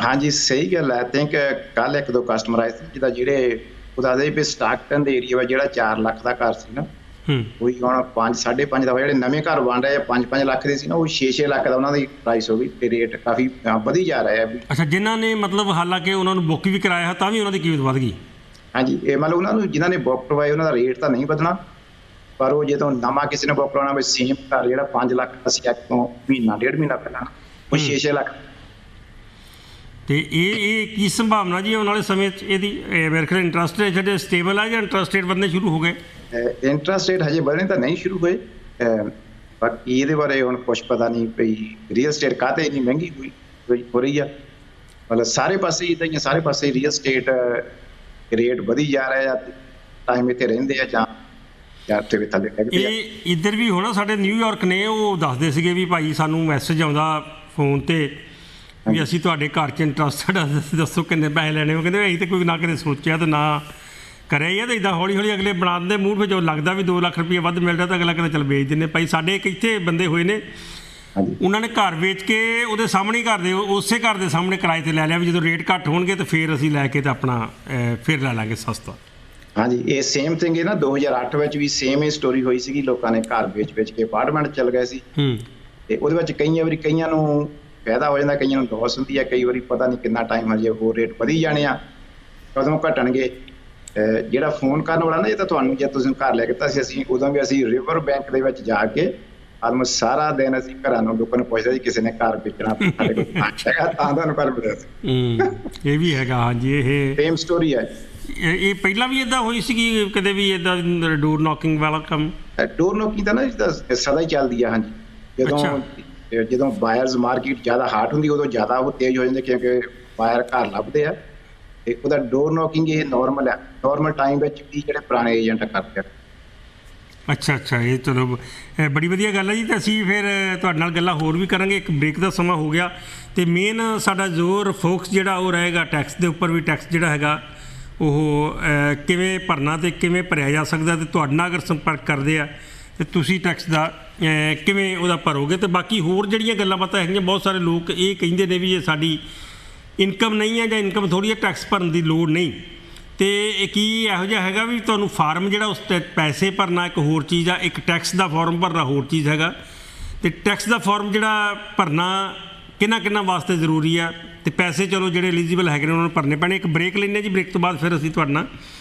ਹਾਂਜੀ, ਸਹੀ ਗੱਲ ਹੈ। ਥਿੰਕ ਕੱਲ੍ਹ 1-2 ਕਸਟਮਰ ਆਏ ਸੀ ਜਿਹਦਾ ਜਿਹੜੇ ਉਹ ਦੱਸਦੇ ਵੀ ਸਟਾਕਟਨ ਦੇ ਏਰੀਆ ਵਾ, ਜਿਹੜਾ 4 ਲੱਖ ਦਾ ਘਰ ਸੀ ਨਾ, ਉਹੀ ਹੁਣ 5.5 ਦਾ ਹੋਇਆ। ਜਿਹੜੇ ਨਵੇਂ ਘਰ ਬਣ ਰਹੇ ਆ 5 ਲੱਖ ਦੇ ਸੀ ਨਾ, ਉਹ 6 ਲੱਖ ਦਾ ਉਹਨਾਂ ਦੀ ਪ੍ਰਾਈਸ ਹੋ ਗਈ ਤੇ ਰੇਟ ਕਾਫੀ ਵਧੀ ਜਾ ਰਿਹਾ ਹੈ। ਅੱਛਾ, ਜਿਨ੍ਹਾਂ ਨੇ ਮਤਲਬ ਹਾਲਾਂਕਿ ਉਹਨਾਂ ਨੂੰ ਬੁੱਕ ਵੀ ਕਰਾਇਆ ਤਾਂ ਵੀ ਉਹਨਾਂ ਦੀ ਕੀਮਤ ਵੱਧ ਗਈ। ਹਾਂਜੀ, ਇਹ ਮਤਲਬ ਉਹਨਾਂ ਨੂੰ ਜਿਨ੍ਹਾਂ ਨੇ ਬੁੱਕ ਕਰਵਾਏ ਉਹਨਾਂ ਦਾ ਰੇਟ ਤਾਂ ਨਹੀਂ ਵਧਣਾ, ਪਰ ਉਹ ਜਦੋਂ ਨਵਾਂ ਕਿਸੇ ਨੇ ਬੁੱਕ ਕਰਾਉਣਾ ਵੀ ਸੇਮ ਘਰ ਜਿਹੜਾ 5 ਲੱਖ ਅਸੀਂ ਅੱਜ ਤੋਂ ਮਹੀਨਾ 1.5 ਮਹੀਨਾ ਪਹਿਲਾਂ ਉਹ 6 ਲੱਖ। ਤੇ ਇਹ ਕੀ ਸੰਭਾਵਨਾ ਜੀ ਆਉਣ ਵਾਲੇ ਸਮੇਂ 'ਚ ਇਹਦੀ? ਮੇਰੇ ਖਿਆਲ ਇੰਟਰਸਟ ਰੇਟ ਜਿਹੜੇ ਸਟੇਬਲ ਆ ਜਾਂ ਇੰਟਰਸਟ ਰੇਟ ਵਧਣੇ ਸ਼ੁਰੂ ਹੋ ਗਏ? ਇੰਟਰਸਟ ਰੇਟ ਹਜੇ ਵਧਣੇ ਤਾਂ ਨਹੀਂ ਸ਼ੁਰੂ ਹੋਏ, ਬਾਕੀ ਇਹਦੇ ਬਾਰੇ ਹੁਣ ਕੁਛ ਪਤਾ ਨਹੀਂ ਪਈ ਰੀਅਲ ਸਟੇਟ ਕਾਹਤੇ ਇੰਨੀ ਮਹਿੰਗੀ ਹੋ ਰਹੀ ਆ। ਮਤਲਬ ਸਾਰੇ ਪਾਸੇ ਇੱਦਾਂ ਹੀ, ਸਾਰੇ ਪਾਸੇ ਰੀਅਲ ਸਟੇਟ ਰੇਟ ਵਧੀ ਜਾ ਰਿਹਾ ਆ, ਟਾਈਮ ਇੱਥੇ ਰਹਿੰਦੇ ਆ ਜਾਂ ਤੇ ਥੱਲੇ ਲੱਗਦੇ ਆ। ਇਹ ਇੱਧਰ ਵੀ ਹੋਣਾ ਸਾਡੇ ਨਿਊਯਾਰਕ ਨੇ ਉਹ ਦੱਸਦੇ ਸੀਗੇ ਵੀ ਭਾਈ ਸਾਨੂੰ ਮੈਸੇਜ ਆਉਂਦਾ ਫੋਨ ਤੇ ਵੀ ਅਸੀਂ ਤੁਹਾਡੇ ਘਰ 'ਚ ਇੰਟਰਸਟਡ ਦੱਸੋ ਕਿੰਨੇ ਪੈਸੇ ਲੈਣੇ ਹੋ। ਕਹਿੰਦੇ ਅਸੀਂ ਤਾਂ ਕੋਈ ਨਾ ਕਦੇ ਸੋਚਿਆ ਤੇ ਨਾ ਕਰਿਆ ਹੀ ਆ, ਤਾਂ ਇੱਦਾਂ ਹੌਲੀ ਹੌਲੀ ਅਗਲੇ ਬਣਾ ਦਿੰਦੇ ਮੂਡ ਵਿੱਚ। ਜੋ ਲੱਗਦਾ ਵੀ 2 ਲੱਖ ਰੁਪਈਆ ਵੱਧ ਮਿਲ ਰਿਹਾ ਤਾਂ ਅਗਲਾ ਕਹਿੰਦਾ ਚੱਲ ਵੇਚ ਦਿੰਦੇ। ਭਾਈ ਸਾਡੇ ਇੱਕ ਇੱਥੇ ਬੰਦੇ ਹੋਏ ਨੇ, ਉਹਨਾਂ ਨੇ ਘਰ ਵੇਚ ਕੇ ਉਹਦੇ ਸਾਹਮਣੇ ਘਰ ਦੇ ਉਸੇ ਘਰ ਦੇ ਸਾਹਮਣੇ ਕਿਰਾਏ 'ਤੇ ਲੈ ਲਿਆ ਵੀ ਜਦੋਂ ਰੇਟ ਘੱਟ ਹੋਣਗੇ ਤਾਂ ਫਿਰ ਅਸੀਂ ਲੈ ਕੇ ਤਾਂ ਆਪਣਾ ਫਿਰ ਲੈ ਲਾਂਗੇ ਸਸਤਾ। ਹਾਂਜੀ, ਇਹ ਸੇਮ ਥਿੰਗ ਹੈ ਨਾ 2008 ਵਿੱਚ ਵੀ ਸੇਮ ਹੀ ਸਟੋਰੀ ਹੋਈ ਸੀਗੀ। ਲੋਕਾਂ ਨੇ ਘਰ ਵੇਚ ਕੇ ਅਪਾਰਟਮੈਂਟ ਚੱਲ ਗਏ ਸੀ ਤੇ ਉਹਦੇ ਵਿੱਚ ਕਈਆਂ ਨੂੰ ਫਾਇਦਾ ਹੋ ਜਾਂਦਾ, ਕਈਆਂ ਨੂੰ ਲੋਸ ਹੁੰਦੀ ਹੈ। ਕਈ ਵਾਰੀ ਪਤਾ ਨਹੀਂ ਕਿੰਨਾ ਟਾਈਮ ਹਜੇ ਹੋਰ ਰੇਟ ਵਧੀ ਜਾਣੇ ਆ, ਕਦੋਂ ਘਟਣਗੇ। ਜਿਹੜਾ ਫੋਨ ਕਰਨ ਵਾਲਾ ਨਾ, ਇਹ ਤਾਂ ਤੁਹਾਨੂੰ ਜੇ ਤੁਸੀਂ ਘਰ ਲੈ ਕੇ ਤਾਂ ਅਸੀਂ ਉਦੋਂ ਵੀ ਅਸੀਂ ਰਿਵਰ ਬੈਂਕ ਦੇ ਵਿੱਚ ਜਾ ਕੇ ਆਲਮੋਸਟ ਸਾਰਾ ਦਿਨ ਅਸੀਂ ਘਰਾਂ ਨੂੰ ਲੋਕਾਂ ਨੂੰ ਪੁੱਛਦੇ ਸੀ ਕਿਸੇ ਨੇ ਘਰ ਵੇਚਣਾ ਸਾਡੇ ਕੋਲ ਹੈਗਾ ਤਾਂ ਤੁਹਾਨੂੰ ਘਰ ਮਿਲਿਆ ਸੀ। ਇਹ ਵੀ ਹੈਗਾ। ਹਾਂਜੀ, ਇਹ ਸੇਮ ਸਟੋਰੀ ਹੈ। ਇਹ ਪਹਿਲਾਂ ਵੀ ਇੱਦਾਂ ਹੋਈ ਸੀਗੀ ਕਦੇ ਵੀ ਇੱਦਾਂ ਡੋਰ ਨੌਕਿੰਗ ਵਾਲਾ ਕੰਮ? ਡੋਰ ਨੌਕਿੰਗ ਤਾਂ ਨਾ ਸਦਾ ਹੀ ਚੱਲਦੀ ਆ। ਹਾਂਜੀ, ਜਦੋਂ ਬਾਇਰਸ ਮਾਰਕੀਟ ਜ਼ਿਆਦਾ ਹਾਟ ਹੁੰਦੀ ਉਦੋਂ ਜ਼ਿਆਦਾ ਉਹ ਤੇਜ਼ ਹੋ ਜਾਂਦੇ ਕਿਉਂਕਿ ਬਾਇਰ ਘਰ ਲੱਭਦੇ ਆ ਤੇ ਉਹਦਾ ਡੋਰ ਨੌਕਿੰਗ ਇਹ ਨਾਰਮਲ ਹੈ। ਨਾਰਮਲ ਟਾਈਮ ਵਿੱਚ ਵੀ ਜਿਹੜੇ ਪੁਰਾਣੇ ਏਜੰਟ ਕਰਦੇ ਆ। ਅੱਛਾ, ਇਹ ਚਲੋ ਬੜੀ ਵਧੀਆ ਗੱਲ ਹੈ ਜੀ। ਅਤੇ ਅਸੀਂ ਫਿਰ ਤੁਹਾਡੇ ਨਾਲ ਗੱਲਾਂ ਹੋਰ ਵੀ ਕਰਾਂਗੇ। ਇੱਕ ਬ੍ਰੇਕ ਦਾ ਸਮਾਂ ਹੋ ਗਿਆ ਅਤੇ ਮੇਨ ਸਾਡਾ ਜ਼ੋਰ ਫੋਕਸ ਜਿਹੜਾ ਉਹ ਰਹੇਗਾ ਟੈਕਸ ਦੇ ਉੱਪਰ ਵੀ। ਟੈਕਸ ਜਿਹੜਾ ਹੈਗਾ ਉਹ ਕਿਵੇਂ ਭਰਨਾ ਅਤੇ ਕਿਵੇਂ ਭਰਿਆ ਜਾ ਸਕਦਾ, ਅਤੇ ਤੁਹਾਡੇ ਨਾਲ ਅਗਰ ਸੰਪਰਕ ਕਰਦੇ ਆ ਅਤੇ ਤੁਸੀਂ ਟੈਕਸ ਦਾ ਕਿਵੇਂ ਉਹਦਾ ਭਰੋਗੇ। ਅਤੇ ਬਾਕੀ ਹੋਰ ਜਿਹੜੀਆਂ ਗੱਲਾਂ ਬਾਤਾਂ ਹੈਗੀਆਂ, ਬਹੁਤ ਸਾਰੇ ਲੋਕ ਇਹ ਕਹਿੰਦੇ ਨੇ ਵੀ ਇਹ ਸਾਡੀ ਇਨਕਮ ਨਹੀਂ ਹੈ ਜਾਂ ਇਨਕਮ ਥੋੜ੍ਹੀ ਹੈ, ਟੈਕਸ ਭਰਨ ਦੀ ਲੋੜ ਨਹੀਂ। ਅਤੇ ਇਹ ਕੀ ਇਹੋ ਜਿਹਾ ਹੈਗਾ ਵੀ ਤੁਹਾਨੂੰ ਫਾਰਮ ਜਿਹੜਾ ਉਸ ਪੈਸੇ ਭਰਨਾ ਇੱਕ ਹੋਰ ਚੀਜ਼ ਆ, ਇੱਕ ਟੈਕਸ ਦਾ ਫਾਰਮ ਭਰਨਾ ਹੋਰ ਚੀਜ਼ ਹੈਗਾ। ਅਤੇ ਟੈਕਸ ਦਾ ਫਾਰਮ ਜਿਹੜਾ ਭਰਨਾ ਕਿਹਨਾਂ ਵਾਸਤੇ ਜ਼ਰੂਰੀ ਆ, ਅਤੇ ਪੈਸੇ ਚਲੋ ਜਿਹੜੇ ਐਲੀਜੀਬਲ ਹੈਗੇ ਨੇ ਉਹਨਾਂ ਨੂੰ ਭਰਨੇ ਪੈਣੇ। ਇੱਕ ਬ੍ਰੇਕ ਲੈਂਦੇ ਜੀ, ਬ੍ਰੇਕ ਤੋਂ ਬਾਅਦ ਫਿਰ ਅਸੀਂ ਤੁਹਾਡੇ ਨਾਲ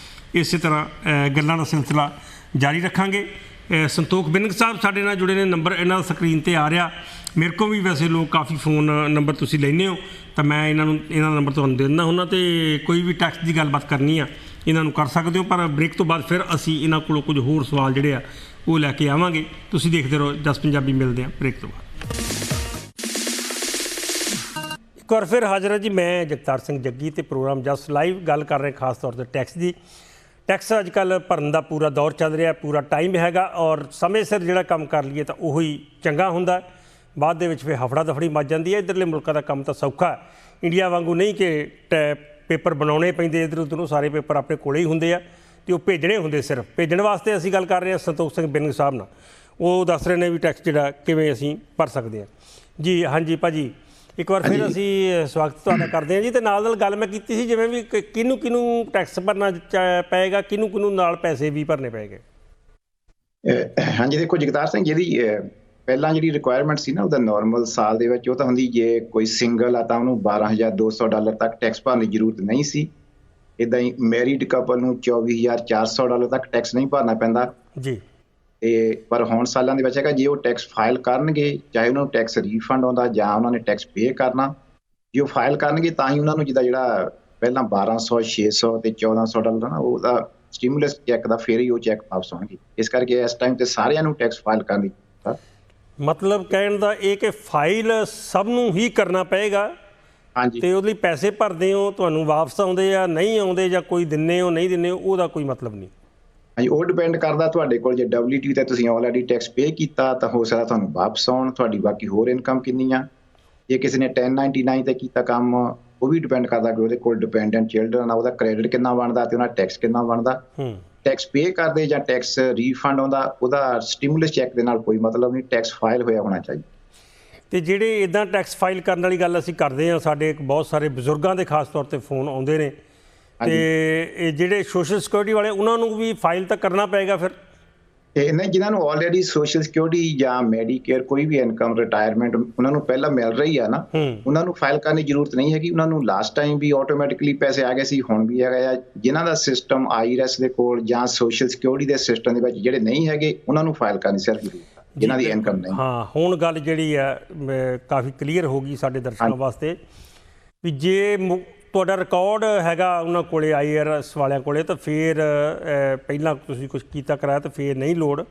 ਇਸੇ ਤਰ੍ਹਾਂ ਗੱਲਾਂ ਦਾ ਸਿਲਸਿਲਾ ਜਾਰੀ ਰੱਖਾਂਗੇ। ਸੰਤੋਖ ਬਿੰਗ ਸਾਹਿਬ ਸਾਡੇ ਨਾਲ ਜੁੜੇ ਨੇ, ਨੰਬਰ ਇਹਨਾਂ ਦਾ ਸਕਰੀਨ 'ਤੇ ਆ ਰਿਹਾ। ਮੇਰੇ ਕੋਲ ਵੀ ਵੈਸੇ ਲੋਕ ਕਾਫੀ ਫੋਨ ਨੰਬਰ ਤੁਸੀਂ ਲੈਂਦੇ ਹੋ ਤਾਂ ਮੈਂ ਇਹਨਾਂ ਦਾ ਨੰਬਰ ਤੁਹਾਨੂੰ ਦੇ ਦਿੰਦਾ ਹੁੰਦਾ, ਅਤੇ ਕੋਈ ਵੀ ਟੈਕਸ ਦੀ ਗੱਲਬਾਤ ਕਰਨੀ ਆ ਇਹਨਾਂ ਨੂੰ ਕਰ ਸਕਦੇ ਹੋ। ਪਰ ਬ੍ਰੇਕ ਤੋਂ ਬਾਅਦ ਫਿਰ ਅਸੀਂ ਇਹਨਾਂ ਕੋਲੋਂ ਕੁਝ ਹੋਰ ਸਵਾਲ ਜਿਹੜੇ ਆ ਉਹ ਲੈ ਕੇ ਆਵਾਂਗੇ। ਤੁਸੀਂ ਦੇਖਦੇ ਰਹੋ ਜਸ ਪੰਜਾਬੀ। ਮਿਲਦੇ ਹਾਂ ਬ੍ਰੇਕ ਤੋਂ ਬਾਅਦ। ਇੱਕ ਵਾਰ ਫਿਰ ਹਾਜ਼ਰ ਹਾਂ ਜੀ, ਮੈਂ ਜਗਤਾਰ ਸਿੰਘ ਜੱਗੀ ਅਤੇ ਪ੍ਰੋਗਰਾਮ ਜਸ ਲਾਈਵ। ਗੱਲ ਕਰ ਰਹੇ ਖਾਸ ਤੌਰ 'ਤੇ ਟੈਕਸ ਦੀ। ਟੈਕਸ ਅੱਜ ਕੱਲ੍ਹ ਭਰਨ ਦਾ ਪੂਰਾ ਦੌਰ ਚੱਲ ਰਿਹਾ, ਪੂਰਾ ਟਾਈਮ ਹੈਗਾ, ਔਰ ਸਮੇਂ ਸਿਰ ਜਿਹੜਾ ਕੰਮ ਕਰ ਲਈਏ ਤਾਂ ਉਹੀ ਚੰਗਾ ਹੁੰਦਾ। ਬਾਅਦ ਦੇ ਵਿੱਚ ਫਿਰ ਹਫੜਾ ਦਫੜੀ ਮੱਚ ਜਾਂਦੀ ਹੈ। ਇੱਧਰਲੇ ਮੁਲਕਾਂ ਦਾ ਕੰਮ ਤਾਂ ਸੌਖਾ ਹੈ, ਇੰਡੀਆ ਵਾਂਗੂ ਨਹੀਂ ਕਿ ਪੇਪਰ ਬਣਾਉਣੇ ਪੈਂਦੇ ਇੱਧਰ ਉੱਧਰੋਂ। ਸਾਰੇ ਪੇਪਰ ਆਪਣੇ ਕੋਲੇ ਹੀ ਹੁੰਦੇ ਆ ਅਤੇ ਉਹ ਭੇਜਣੇ ਹੁੰਦੇ। ਸਿਰਫ ਭੇਜਣ ਵਾਸਤੇ ਅਸੀਂ ਗੱਲ ਕਰ ਰਹੇ ਹਾਂ ਸੰਤੋਖ ਸਿੰਘ ਬਿੰਗ ਸਾਹਿਬ ਨਾਲ। ਉਹ ਦੱਸ ਰਹੇ ਨੇ ਵੀ ਟੈਕਸ ਜਿਹੜਾ ਕਿਵੇਂ ਅਸੀਂ ਭਰ ਸਕਦੇ ਹਾਂ ਜੀ। ਹਾਂਜੀ ਭਾਜੀ, ਇੱਕ ਵਾਰ ਫਿਰ ਅਸੀਂ ਸਵਾਗਤ ਤੁਹਾਡਾ ਕਰਦੇ ਹਾਂ ਜੀ। ਅਤੇ ਨਾਲ ਗੱਲ ਮੈਂ ਕੀਤੀ ਸੀ ਜਿਵੇਂ ਵੀ ਕਿਹਨੂੰ ਟੈਕਸ ਭਰਨਾ ਪਏਗਾ, ਕਿਹਨੂੰ ਨਾਲ ਪੈਸੇ ਵੀ ਭਰਨੇ ਪਏਗੇ। ਹਾਂਜੀ, ਦੇਖੋ ਜਗਤਾਰ ਸਿੰਘ, ਜਿਹਦੀ ਪਹਿਲਾਂ ਜਿਹੜੀ ਰਿਕੁਆਇਰਮੈਂਟ ਸੀ ਨਾ ਉਹਦਾ ਨਾਰਮਲ ਸਾਲ ਦੇ ਵਿੱਚ ਉਹ ਤਾਂ ਹੁੰਦੀ ਜੇ ਕੋਈ ਸਿੰਗਲ ਆ ਤਾਂ ਉਹਨੂੰ $12,200 ਤੱਕ ਟੈਕਸ ਭਰਨ ਦੀ ਜ਼ਰੂਰਤ ਨਹੀਂ ਸੀ। ਇੱਦਾਂ ਹੀ ਮੈਰਿਡ ਕਪਲ ਨੂੰ $24,400 ਤੱਕ ਟੈਕਸ ਨਹੀਂ ਭਰਨਾ ਪੈਂਦਾ ਜੀ। ਤੇ ਪਰ ਹੁਣ ਸਾਲਾਂ ਦੇ ਵਿੱਚ ਹੈਗਾ ਜੇ ਉਹ ਟੈਕਸ ਫਾਈਲ ਕਰਨਗੇ, ਚਾਹੇ ਉਹਨਾਂ ਨੂੰ ਟੈਕਸ ਰੀਫੰਡ ਆਉਂਦਾ ਜਾਂ ਉਹਨਾਂ ਨੇ ਟੈਕਸ ਪੇ ਕਰਨਾ, ਜੇ ਉਹ ਫਾਈਲ ਕਰਨਗੇ ਤਾਂ ਹੀ ਉਹਨਾਂ ਨੂੰ ਜਿਹੜਾ ਪਹਿਲਾਂ $1,200, $600 ਤੇ $1,400 ਨਾ ਉਹਦਾ ਸਟੀਮੂਲਸ ਚੈੱਕ ਦਾ ਫਿਰ ਹੀ ਉਹ ਚੈੱਕ ਵਾਪਸ ਆਉਣਗੇ। ਇਸ ਕਰਕੇ ਇਸ ਟਾਈਮ ਤੇ ਸਾਰਿਆਂ ਨੂੰ ਟੈਕਸ ਫਾਈਲ ਕਰਨ ਦੀ ਮਤਲਬ ਕਹਿਣ ਦਾ ਇਹ ਕਿ ਫਾਈਲ ਸਭ ਨੂੰ ਹੀ ਕਰਨਾ ਪਏਗਾ। ਹਾਂਜੀ, ਅਤੇ ਉਹਦੇ ਲਈ ਪੈਸੇ ਭਰਦੇ ਹੋ, ਤੁਹਾਨੂੰ ਵਾਪਸ ਆਉਂਦੇ ਆ ਨਹੀਂ ਆਉਂਦੇ, ਜਾਂ ਕੋਈ ਦਿੰਦੇ ਹੋ ਨਹੀਂ ਦਿੰਦੇ ਹੋ, ਉਹਦਾ ਕੋਈ ਮਤਲਬ ਨਹੀਂ। ਹਾਂਜੀ, ਉਹ ਡਿਪੈਂਡ ਕਰਦਾ ਤੁਹਾਡੇ ਕੋਲ। ਜੇ WTO 'ਤੇ ਤੁਸੀਂ ਆਲਰੇਡੀ ਟੈਕਸ ਪੇ ਕੀਤਾ ਤਾਂ ਹੋ ਸਕਦਾ ਤੁਹਾਨੂੰ ਵਾਪਸ ਆਉਣ। ਤੁਹਾਡੀ ਬਾਕੀ ਹੋਰ ਇਨਕਮ ਕਿੰਨੀ ਆ। ਜੇ ਕਿਸੇ ਨੇ 1099 'ਤੇ ਕੀਤਾ ਕੰਮ, ਉਹ ਵੀ ਡਿਪੈਂਡ ਕਰਦਾ ਕਿ ਉਹਦੇ ਕੋਲ ਡਿਪੈਂਡੈਂਟ ਚਿਲਡਰਨ ਆ, ਉਹਦਾ ਕ੍ਰੈਡਿਟ ਕਿੰਨਾ ਬਣਦਾ ਅਤੇ ਉਹਦਾ ਟੈਕਸ ਕਿੰਨਾ ਬਣਦਾ। ਟੈਕਸ ਪੇ ਕਰਦੇ ਜਾਂ ਟੈਕਸ ਰੀਫੰਡ ਆਉਂਦਾ, ਉਹਦਾ ਸਟੀਮੂਲਸ ਚੈੱਕ ਦੇ ਨਾਲ ਕੋਈ ਮਤਲਬ ਨਹੀਂ। ਟੈਕਸ ਫਾਈਲ ਹੋਇਆ ਹੋਣਾ ਚਾਹੀਦਾ। ਅਤੇ ਜਿਹੜੇ ਇੱਦਾਂ ਟੈਕਸ ਫਾਈਲ ਕਰਨ ਵਾਲੀ ਗੱਲ ਅਸੀਂ ਕਰਦੇ ਹਾਂ, ਸਾਡੇ ਬਹੁਤ ਸਾਰੇ ਬਜ਼ੁਰਗਾਂ ਦੇ ਖਾਸ ਤੌਰ 'ਤੇ ਫੋਨ ਆਉਂਦੇ ਨੇ, ਅਤੇ ਇਹ ਜਿਹੜੇ ਸੋਸ਼ਲ ਸਿਕਿਉਰਿਟੀ ਵਾਲੇ ਉਹਨਾਂ ਨੂੰ ਵੀ ਫਾਈਲ ਤਾਂ ਕਰਨਾ ਪਏਗਾ ਫਿਰ? ਤੇ ਨਹੀਂ, ਜਿਨ੍ਹਾਂ ਨੂੰ ਆਲਰੇਡੀ ਸੋਸ਼ਲ ਸਿਕਿਉਰਿਟੀ ਜਾਂ ਮੈਡੀਕੇਅਰ ਕੋਈ ਵੀ ਇਨਕਮ ਰਿਟਾਇਰਮੈਂਟ ਉਹਨਾਂ ਨੂੰ ਪਹਿਲਾਂ ਮਿਲ ਰਹੀ ਆ ਨਾ, ਉਹਨਾਂ ਨੂੰ ਫਾਈਲ ਕਰਨ ਦੀ ਜ਼ਰੂਰਤ ਨਹੀਂ ਹੈਗੀ। ਉਹਨਾਂ ਨੂੰ ਲਾਸਟ ਟਾਈਮ ਵੀ ਆਟੋਮੈਟਿਕਲੀ ਪੈਸੇ ਆ ਗਏ ਸੀ, ਹੁਣ ਵੀ ਹੈਗਾ ਆ। ਜਿਨ੍ਹਾਂ ਦਾ ਸਿਸਟਮ ਆਈਰੈਸ ਦੇ ਕੋਲ ਜਾਂ ਸੋਸ਼ਲ ਸਿਕਿਉਰਿਟੀ ਦੇ ਸਿਸਟਮ ਦੇ ਵਿੱਚ ਜਿਹੜੇ ਨਹੀਂ ਹੈਗੇ, ਉਹਨਾਂ ਨੂੰ ਫਾਈਲ ਕਰਨੀ ਸਿਰਫ ਜ਼ਰੂਰਤ ਆ, ਜਿਨ੍ਹਾਂ ਦੀ ਇਨਕਮ ਨਹੀਂ। ਹਾਂ, ਹੁਣ ਗੱਲ ਜਿਹੜੀ ਆ ਕਾਫੀ ਕਲੀਅਰ ਹੋ ਗਈ ਸਾਡੇ ਦਰਸ਼ਕਾਂ ਵਾਸਤੇ ਵੀ ਜੇ ਤੁਹਾਡਾ ਰਿਕਾਰਡ ਹੈਗਾ ਉਹਨਾਂ ਕੋਲੇ IRS ਵਾਲਿਆਂ ਕੋਲੇ ਤਾਂ ਫਿਰ ਪਹਿਲਾਂ ਤੁਸੀਂ ਕੁਝ ਕੀਤਾ ਕਰਾਇਆ ਤਾਂ ਫਿਰ ਨਹੀਂ ਲੋੜ।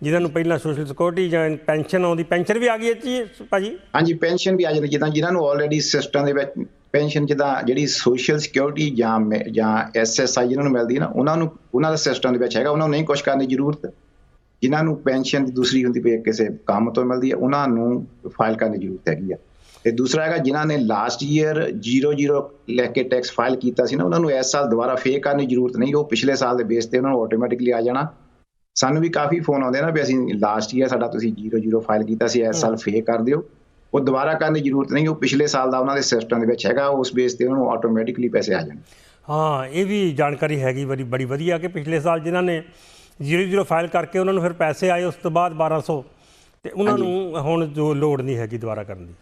ਜਿਨ੍ਹਾਂ ਨੂੰ ਪਹਿਲਾਂ ਸੋਸ਼ਲ ਸਿਕਿਉਰਿਟੀ ਜਾਂ ਪੈਨਸ਼ਨ ਆਉਂਦੀ, ਪੈਨਸ਼ਨ ਵੀ ਆ ਗਈ ਜੀ ਭਾਜੀ? ਹਾਂਜੀ, ਪੈਨਸ਼ਨ ਵੀ ਆ ਜਾਂਦੀ। ਜਿਨ੍ਹਾਂ ਨੂੰ ਆਲਰੇਡੀ ਸਿਸਟਮ ਦੇ ਵਿੱਚ ਪੈਨਸ਼ਨ ਜਿੱਦਾਂ ਜਿਹੜੀ ਸੋਸ਼ਲ ਸਿਕਿਉਰਿਟੀ ਜਾਂ SSI ਜਿਹਨਾਂ ਨੂੰ ਮਿਲਦੀ ਹੈ ਨਾ, ਉਹਨਾਂ ਦਾ ਸਿਸਟਮ ਦੇ ਵਿੱਚ ਹੈਗਾ, ਉਹਨਾਂ ਨੂੰ ਨਹੀਂ ਕੁਛ ਕਰਨ ਦੀ ਜ਼ਰੂਰਤ। ਜਿਨ੍ਹਾਂ ਨੂੰ ਪੈਨਸ਼ਨ ਦੂਸਰੀ ਹੁੰਦੀ ਪਈ ਕਿਸੇ ਕੰਮ ਤੋਂ ਮਿਲਦੀ ਹੈ, ਉਹਨਾਂ ਨੂੰ ਫਾਈਲ ਕਰਨ ਦੀ ਜ਼ਰੂਰਤ ਹੈਗੀ ਆ। ਤੇ ਦੂਸਰਾ ਹੈਗਾ ਜਿਨ੍ਹਾਂ ਨੇ ਲਾਸਟ ਈਅਰ 00 ਲੈ ਕੇ ਟੈਕਸ ਫਾਈਲ ਕੀਤਾ ਸੀ ਨਾ, ਉਹਨਾਂ ਨੂੰ ਇਸ ਸਾਲ ਦੁਬਾਰਾ ਫੇਰ ਕਰਨ ਦੀ ਜ਼ਰੂਰਤ ਨਹੀਂ। ਉਹ ਪਿਛਲੇ ਸਾਲ ਦੇ ਬੇਸ ਤੇ ਉਹਨਾਂ ਨੂੰ ਆਟੋਮੈਟਿਕਲੀ ਆ ਜਾਣਾ। ਸਾਨੂੰ ਵੀ ਕਾਫੀ ਫੋਨ ਆਉਂਦੇ ਨਾ ਵੀ ਅਸੀਂ ਲਾਸਟ ਈਅਰ ਸਾਡਾ ਤੁਸੀਂ 00 ਫਾਈਲ ਕੀਤਾ ਸੀ, ਇਸ ਸਾਲ ਫੇਰ ਕਰ ਦਿਓ। ਉਹ ਦੁਬਾਰਾ ਕਰਨ ਦੀ ਜ਼ਰੂਰਤ ਨਹੀਂ, ਉਹ ਪਿਛਲੇ ਸਾਲ ਦਾ ਉਹਨਾਂ ਦੇ ਸਿਸਟਮ ਦੇ ਵਿੱਚ ਹੈਗਾ, ਉਸ ਬੇਸ ਤੇ ਉਹਨਾਂ ਨੂੰ ਆਟੋਮੈਟਿਕਲੀ ਪੈਸੇ ਆ ਜਾਣ। ਹਾਂ, ਇਹ ਵੀ ਜਾਣਕਾਰੀ ਹੈਗੀ ਬੜੀ ਵਧੀਆ ਕਿ ਪਿਛਲੇ ਸਾਲ ਜਿਨ੍ਹਾਂ ਨੇ 00 ਫਾਈਲ ਕਰਕੇ ਉਹਨਾਂ ਨੂੰ ਫਿਰ ਪੈਸੇ ਆਏ ਉਸ ਤੋਂ ਬਾਅਦ 1200, ਤੇ ਉਹਨਾਂ ਨੂੰ ਹੁਣ ਜੋ ਲੋੜ ਨਹੀਂ ਹੈਗੀ ਦੁਬਾਰਾ ਕਰਨ ਦੀ।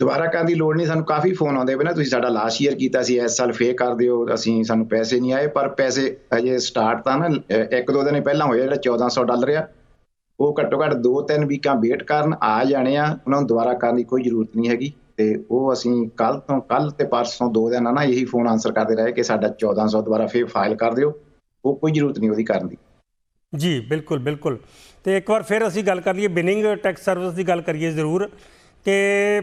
ਦੁਬਾਰਾ ਕਰਨ ਦੀ ਲੋੜ ਨਹੀਂ। ਸਾਨੂੰ ਕਾਫੀ ਫੋਨ ਆਉਂਦੇ ਪਏ ਨਾ, ਤੁਸੀਂ ਸਾਡਾ ਲਾਸਟ ਈਅਰ ਕੀਤਾ ਸੀ, ਇਸ ਸਾਲ ਫੇਰ ਕਰ ਦਿਓ, ਸਾਨੂੰ ਪੈਸੇ ਨਹੀਂ ਆਏ। ਪਰ ਪੈਸੇ ਅਜੇ ਸਟਾਰਟ ਤਾਂ ਨਾ 1-2 ਦਿਨ ਪਹਿਲਾਂ ਹੋਇਆ। ਜਿਹੜਾ $1400 ਆ, ਉਹ ਘੱਟੋ ਘੱਟ 2-3 ਵੀਕਾਂ ਵੇਟ ਕਰਨ ਆ ਜਾਣੇ ਆ। ਉਹਨਾਂ ਨੂੰ ਦੁਬਾਰਾ ਕਰਨ ਦੀ ਕੋਈ ਜ਼ਰੂਰਤ ਨਹੀਂ ਹੈਗੀ। ਤੇ ਉਹ ਅਸੀਂ ਕੱਲ ਤੇ ਪਰਸੋਂ 2 ਦਿਨ ਨਾ ਇਹੀ ਫੋਨ ਆਨਸਰ ਕਰਦੇ ਰਹੇ ਕਿ ਸਾਡਾ 1400 ਦੁਬਾਰਾ ਫੇਰ ਫਾਈਲ ਕਰ ਦਿਓ। ਉਹ ਕੋਈ ਜ਼ਰੂਰਤ ਨਹੀਂ ਉਹਦੀ ਕਰਨ ਦੀ। ਜੀ ਬਿਲਕੁਲ। ਤੇ ਇੱਕ ਵਾਰ ਫਿਰ ਅਸੀਂ ਗੱਲ ਕਰ ਲਈਏ ਬਿਨਿੰਗ ਟੈਕਸ ਸਰਵਿਸ ਦੀ ਗੱਲ ਕਰੀਏ ਜ਼ਰੂਰ, ਕਿ